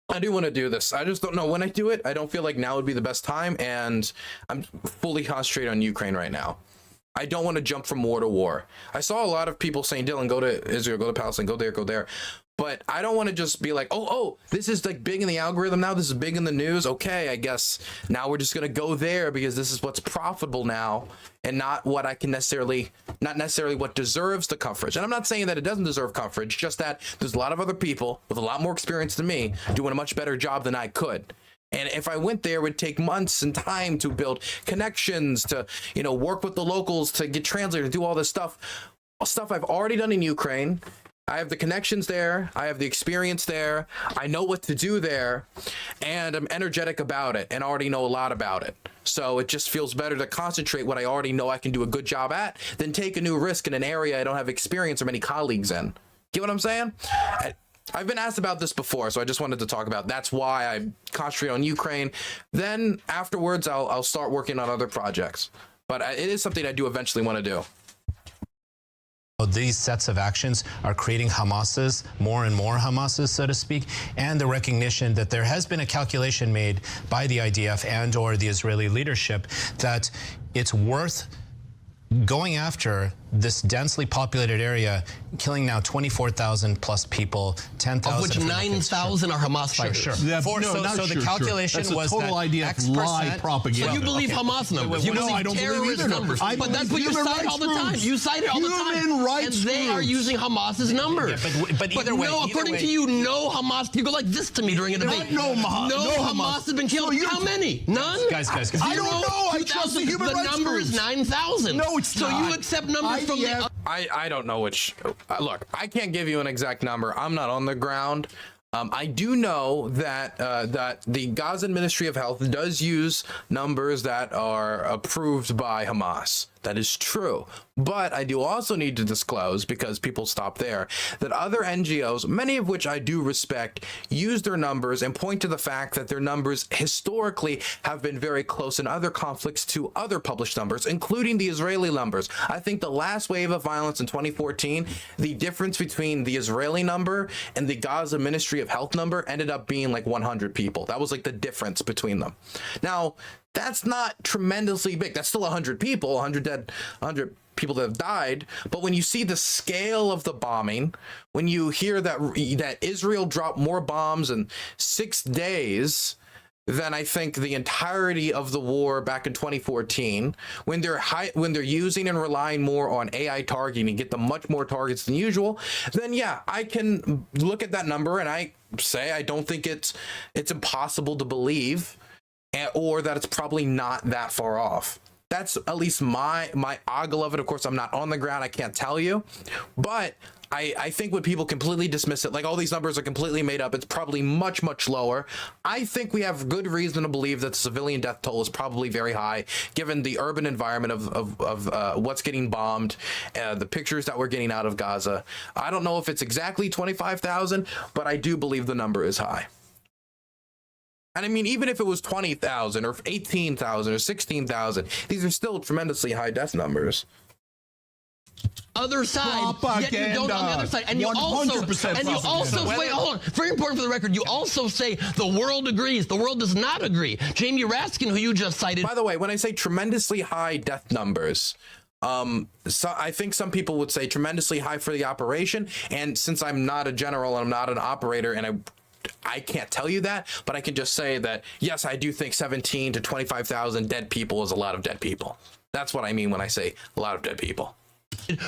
I do want to do this. I just don't know when I do it. I don't feel like now would be the best time, and I'm fully concentrated on Ukraine right now. I don't want to jump from war to war. I saw a lot of people saying, Dylan, go to Israel, go to Palestine, go there, go there. But I don't want to just be like, oh, this is like big in the algorithm now. This is big in the news. Okay, I guess now we're just going to go there because this is what's profitable now, and not what I can not necessarily what deserves the coverage. And I'm not saying that it doesn't deserve coverage, just that there's a lot of other people with a lot more experience than me doing a much better job than I could. And if I went there, it would take months and time to build connections, to, work with the locals, to get translators, do all this stuff I've already done in Ukraine. I have the connections there. I have the experience there. I know what to do there, and I'm energetic about it and already know a lot about it. So it just feels better to concentrate what I already know I can do a good job at than take a new risk in an area I don't have experience or many colleagues in. Get what I'm saying? I've been asked about this before, so I just wanted to talk about. That's why I concentrate on Ukraine. Then afterwards, I'll start working on other projects. But it is something I do eventually want to do. These sets of actions are creating Hamases, more and more Hamases, so to speak, and the recognition that there has been a calculation made by the IDF and or the Israeli leadership that it's worth going after this densely populated area, killing now 24,000 plus people, 10,000 of which 9,000 are Hamas fighters. Sure. So the calculation was total idea of lie propaganda. So you believe Hamas numbers? You believe terrorist numbers? But that's what you cite all the time. You cite it all the time. Human rights and they are using Hamas's numbers. But either way, no, according to you, no Hamas. You go like this to me during a debate. No Hamas has been killed. How many? None. Guys. I don't know. I trust the human rights. The number is 9,000. No, it's not. So you accept numbers from the. I don't know which. Look, I can't give you an exact number. I'm not on the ground. I do know that that the Gaza Ministry of Health does use numbers that are approved by Hamas. That is true. But I do also need to disclose, because people stop there, that other NGOs, many of which I do respect, use their numbers and point to the fact that their numbers historically have been very close in other conflicts to other published numbers, including the Israeli numbers. I think the last wave of violence in 2014, the difference between the Israeli number and the Gaza Ministry of Health number ended up being like 100 people. That was like the difference between them. Now, that's not tremendously big. That's still 100 people, 100 dead, 100 people that have died. But when you see the scale of the bombing, when you hear that Israel dropped more bombs in 6 days than I think the entirety of the war back in 2014, when they're using and relying more on AI targeting and get them much more targets than usual, then yeah, I can look at that number and I say I don't think it's impossible to believe, or that it's probably not that far off. That's at least my ogle of it. Of course, I'm not on the ground. I can't tell you. But I think when people completely dismiss it, like all these numbers are completely made up, it's probably much, much lower. I think we have good reason to believe that the civilian death toll is probably very high, given the urban environment of what's getting bombed, the pictures that we're getting out of Gaza. I don't know if it's exactly 25,000, but I do believe the number is high. And I mean, even if it was 20,000 or 18,000 or 16,000, these are still tremendously high death numbers. Other side, yet you don't on the other side, and you also, wait, hold on. Very important for the record. You also say the world agrees. The world does not agree. Jamie Raskin, who you just cited. By the way, when I say tremendously high death numbers, so I think some people would say tremendously high for the operation. And since I'm not a general and I'm not an operator, and I can't tell you that, but I can just say that, yes, I do think 17 to 25,000 dead people is a lot of dead people. That's what I mean when I say a lot of dead people.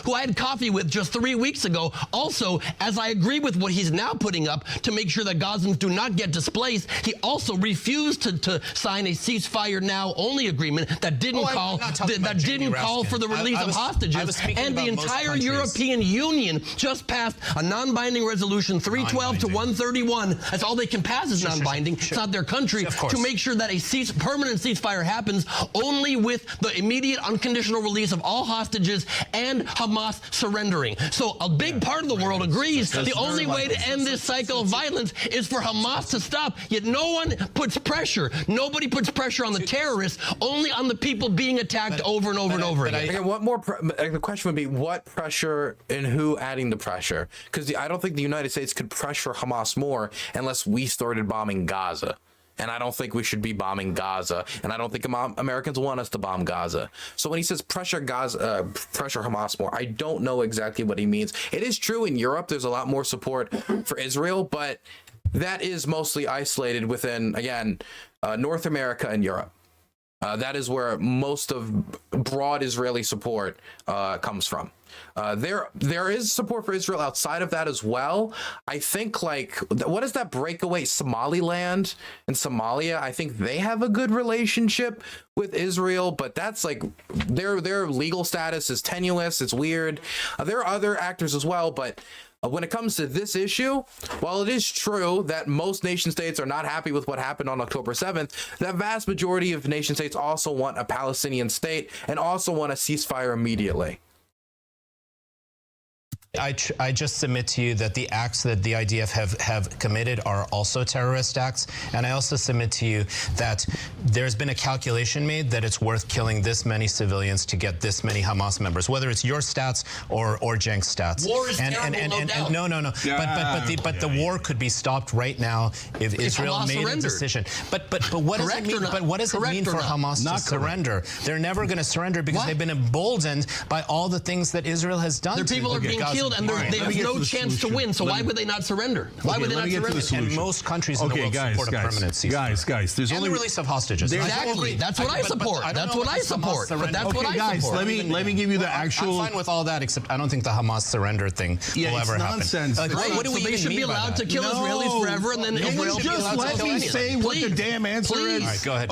Who I had coffee with just 3 weeks ago, also, as I agree with what he's now putting up to make sure that Gazans do not get displaced, he also refused to sign a ceasefire now only agreement that didn't call for the release of hostages. And the entire European Union just passed a non-binding resolution, 312 to 131. That's all they can pass is non-binding. It's not their country, to make sure that a permanent ceasefire happens only with the immediate unconditional release of all hostages and Hamas surrendering. So a big part of the world agrees the only way to end this cycle of violence is for Hamas to stop. Yet no one puts pressure. Nobody puts pressure on the terrorists, only on the people being attacked over and over and over again. Again, what more? The question would be, what pressure and who adding the pressure? Because I don't think the United States could pressure Hamas more unless we started bombing Gaza. And I don't think we should be bombing Gaza. And I don't think Americans want us to bomb Gaza. So when he says pressure Hamas more, I don't know exactly what he means. It is true in Europe, there's a lot more support for Israel, but that is mostly isolated within, again, North America and Europe. That is where most of broad Israeli support comes from. There is support for Israel outside of that as well. I think, like, what is that breakaway Somaliland and Somalia? I think they have a good relationship with Israel, but that's like their legal status is tenuous. It's weird. There are other actors as well, but when it comes to this issue, while it is true that most nation states are not happy with what happened on October 7th, the vast majority of nation states also want a Palestinian state and also want a ceasefire immediately. I just submit to you that the acts that the IDF have committed are also terrorist acts. And I also submit to you that there's been a calculation made that it's worth killing this many civilians to get this many Hamas members, whether it's your stats or Cenk's stats. War is terrible, no doubt. No. But the war could be stopped right now if Israel Hamas made surrendered. a decision. But what does it mean? But what does it mean for Hamas to surrender? They're never going to surrender because they've been emboldened by all the things that Israel has done. Their people are being killed. And they have no chance to win, so why would they not surrender? Why would they not surrender? And most countries in the world support a permanent ceasefire. Guys, there's only the release of hostages. Exactly. That's what I support. That's what I support. But that's what I support. Let me give you the actual. I'm fine with all that, except I don't think the Hamas surrender thing will ever happen. Nonsense. Like, what do we they should be allowed to kill Israelis forever, and then Israel should be allowed to kill anyone. Just let me say what the damn answer is. All right, go ahead.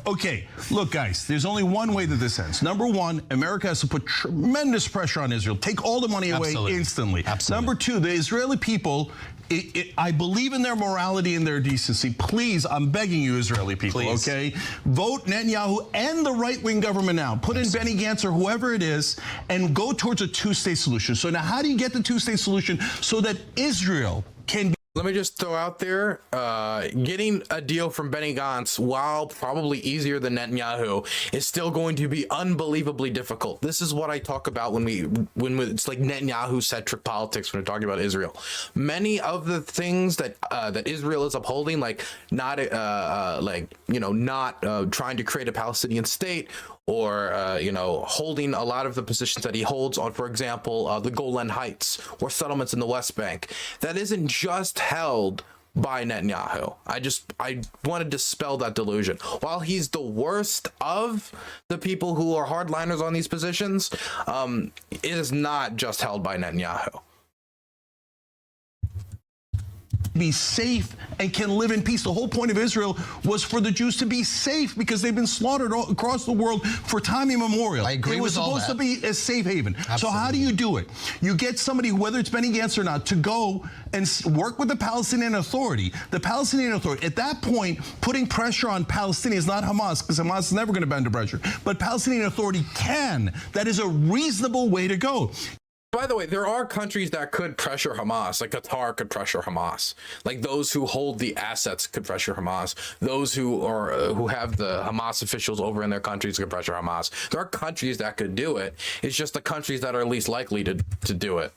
Okay, look, guys, there's only one way that this ends. Number one, America has to put tremendous pressure on Israel. Take all the money away instantly. Absolutely. Number two, the Israeli people I believe in their morality and their decency. Please, I'm begging you, Israeli people, Please. okay? Vote Netanyahu and the right-wing government now. Put in Benny Gantz or whoever it is and go towards a two-state solution. So now how do you get the two-state solution so that Israel can be... Let me just throw out there, getting a deal from Benny Gantz, while probably easier than Netanyahu, is still going to be unbelievably difficult. This is what I talk about when it's like Netanyahu-centric politics when we're talking about Israel. Many of the things that that Israel is upholding, like not trying to create a Palestinian state, or holding a lot of the positions that he holds on, for example, the Golan Heights or settlements in the West Bank, that isn't just held by Netanyahu. I want to dispel that delusion. While he's the worst of the people who are hardliners on these positions, it is not just held by Netanyahu. Be safe and can live in peace. The whole point of Israel was for the Jews to be safe because they've been slaughtered all across the world for time immemorial. I agree it was with all supposed that. to be a safe haven. Absolutely. So how do you do it? You get somebody, whether it's Benny Gantz or not, to go and work with the Palestinian Authority. The Palestinian Authority, at that point, putting pressure on Palestinians, not Hamas, because Hamas is never going to bend to pressure, but Palestinian Authority can. That is a reasonable way to go. By the way, there are countries that could pressure Hamas, like Qatar could pressure Hamas. Like those who hold the assets could pressure Hamas. Those who have the Hamas officials over in their countries could pressure Hamas. There are countries that could do it. It's just the countries that are least likely to do it.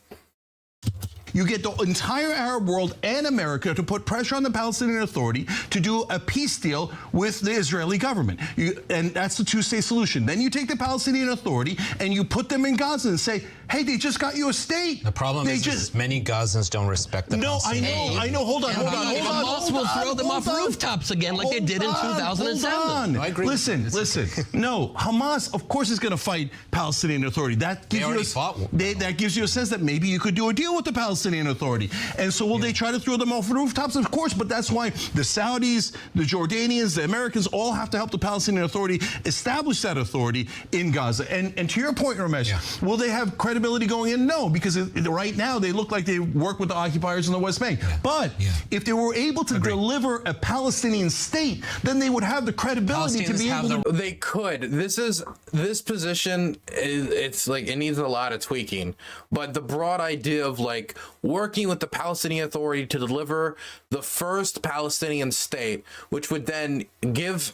You get the entire Arab world and America to put pressure on the Palestinian Authority to do a peace deal with the Israeli government. And that's the two-state solution. Then you take the Palestinian Authority and you put them in Gaza and say, hey, they just got you a state. The problem is many Gazans don't respect the Palestinians. I know. Hold on. Hamas will throw them off rooftops again like they did in 2007. Hold on. I agree. Listen. No, Hamas, of course, is going to fight Palestinian Authority. That gives you a sense that maybe you could do a deal with the Palestinian Authority. And so will they try to throw them off rooftops? Of course, but that's why the Saudis, the Jordanians, the Americans all have to help the Palestinian Authority establish that authority in Gaza. And to your point, Ramesh, will they have credibility going in? No, because right now they look like they work with the occupiers in the West Bank. But if they were able to deliver a Palestinian state, then they would have the credibility to be able to... They could. This position, it's like, it needs a lot of tweaking. But the broad idea of like working with the Palestinian Authority to deliver the first Palestinian state, which would then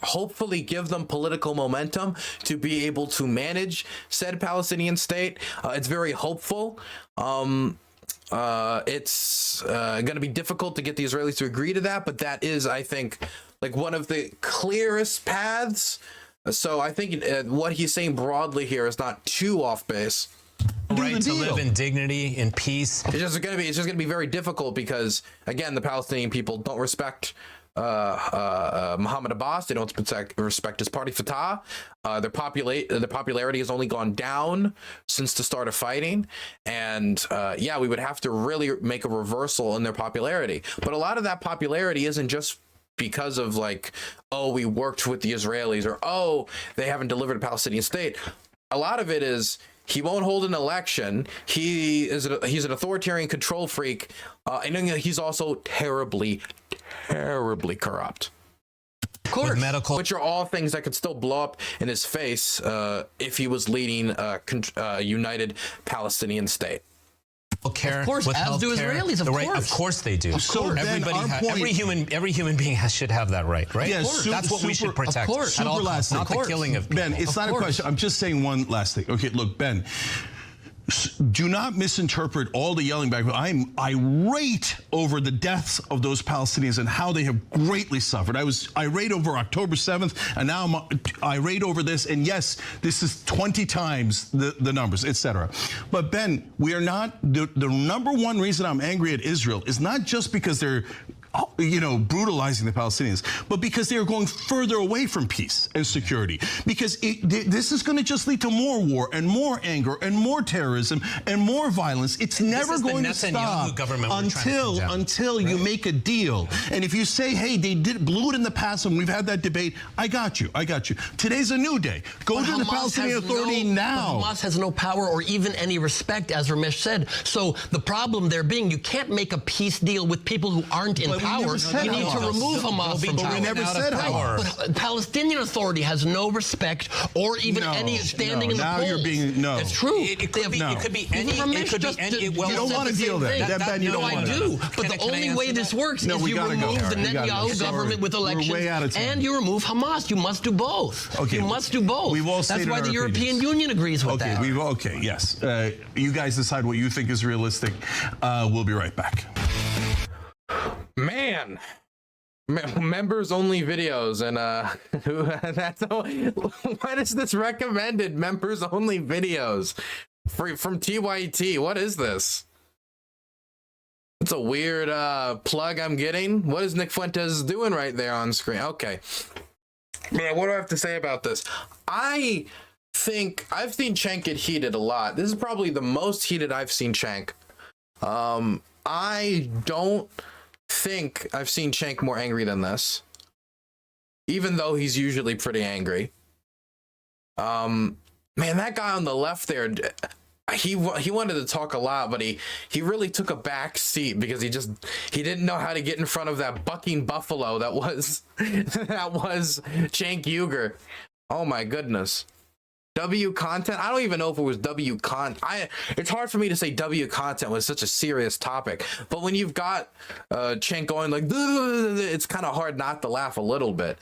hopefully give them political momentum to be able to manage said Palestinian state. It's very hopeful. It's going to be difficult to get the Israelis to agree to that, but that is, I think, like one of the clearest paths. So I think what he's saying broadly here is not too off base. Right to live in dignity, in peace. It's just gonna be very difficult because, again, the Palestinian people don't respect Mohammed Abbas. They don't respect his party Fatah. Their popularity has only gone down since the start of fighting, and we would have to really make a reversal in their popularity. But a lot of that popularity isn't just because of like, oh, we worked with the Israelis, or oh, they haven't delivered a Palestinian state. A lot of it is he won't hold an election. He's an authoritarian control freak, and he's also terribly corrupt. Of course. Which are all things that could still blow up in his face if he was leading a united Palestinian state. Of course, as do Israelis. Of course they do. So every human being should have that right? Yes, that's what we should protect. Of course, at all costs, not the killing of people. Ben, it's not a question. I'm just saying one last thing. Okay, look, Ben. Do not misinterpret all the yelling back. I'm irate over the deaths of those Palestinians and how they have greatly suffered. I was irate over October 7th, and now I'm irate over this. And yes, this is 20 times the numbers, etc. But Ben, we are not, the number one reason I'm angry at Israel is not just because they're brutalizing the Palestinians, but because they are going further away from peace and security. Because this is going to just lead to more war and more anger and more terrorism and more violence. It's never going to stop until you make a deal. And if you say, hey, they blew it in the past and we've had that debate, I got you. Today's a new day. Go to the Palestinian Authority now. Hamas has no power or even any respect, as Ramesh said. So the problem there being, you can't make a peace deal with people who aren't in power. You need to remove Hamas from power. We never said power. But Palestinian Authority has no respect or even any standing in the polls. Now you're being It's true. It could be any. You don't want to deal that. No, I do. But the only way this works is you remove the Netanyahu government with elections and you remove Hamas. You must do both. Okay. You must do both. That's why the European Union agrees with that. Yes. You guys decide what you think is realistic. We'll be right back. Man, members only videos, and what is this recommended members only videos from TYT? What is this? It's a weird plug I'm getting. What is Nick Fuentes doing right there on screen? Okay, man, what do I have to say about this? I think I've seen Cenk get heated a lot. This is probably the most heated I've seen Cenk. I don't think I've seen Cenk more angry than this, even though he's usually pretty angry. Man, that guy on the left there, he wanted to talk a lot, but he really took a back seat because he didn't know how to get in front of that bucking buffalo that was Cenk Uygur. Oh my goodness. W content? I don't even know if it was W content. It's hard for me to say W content was such a serious topic, but when you've got Cenk going like, it's kind of hard not to laugh a little bit.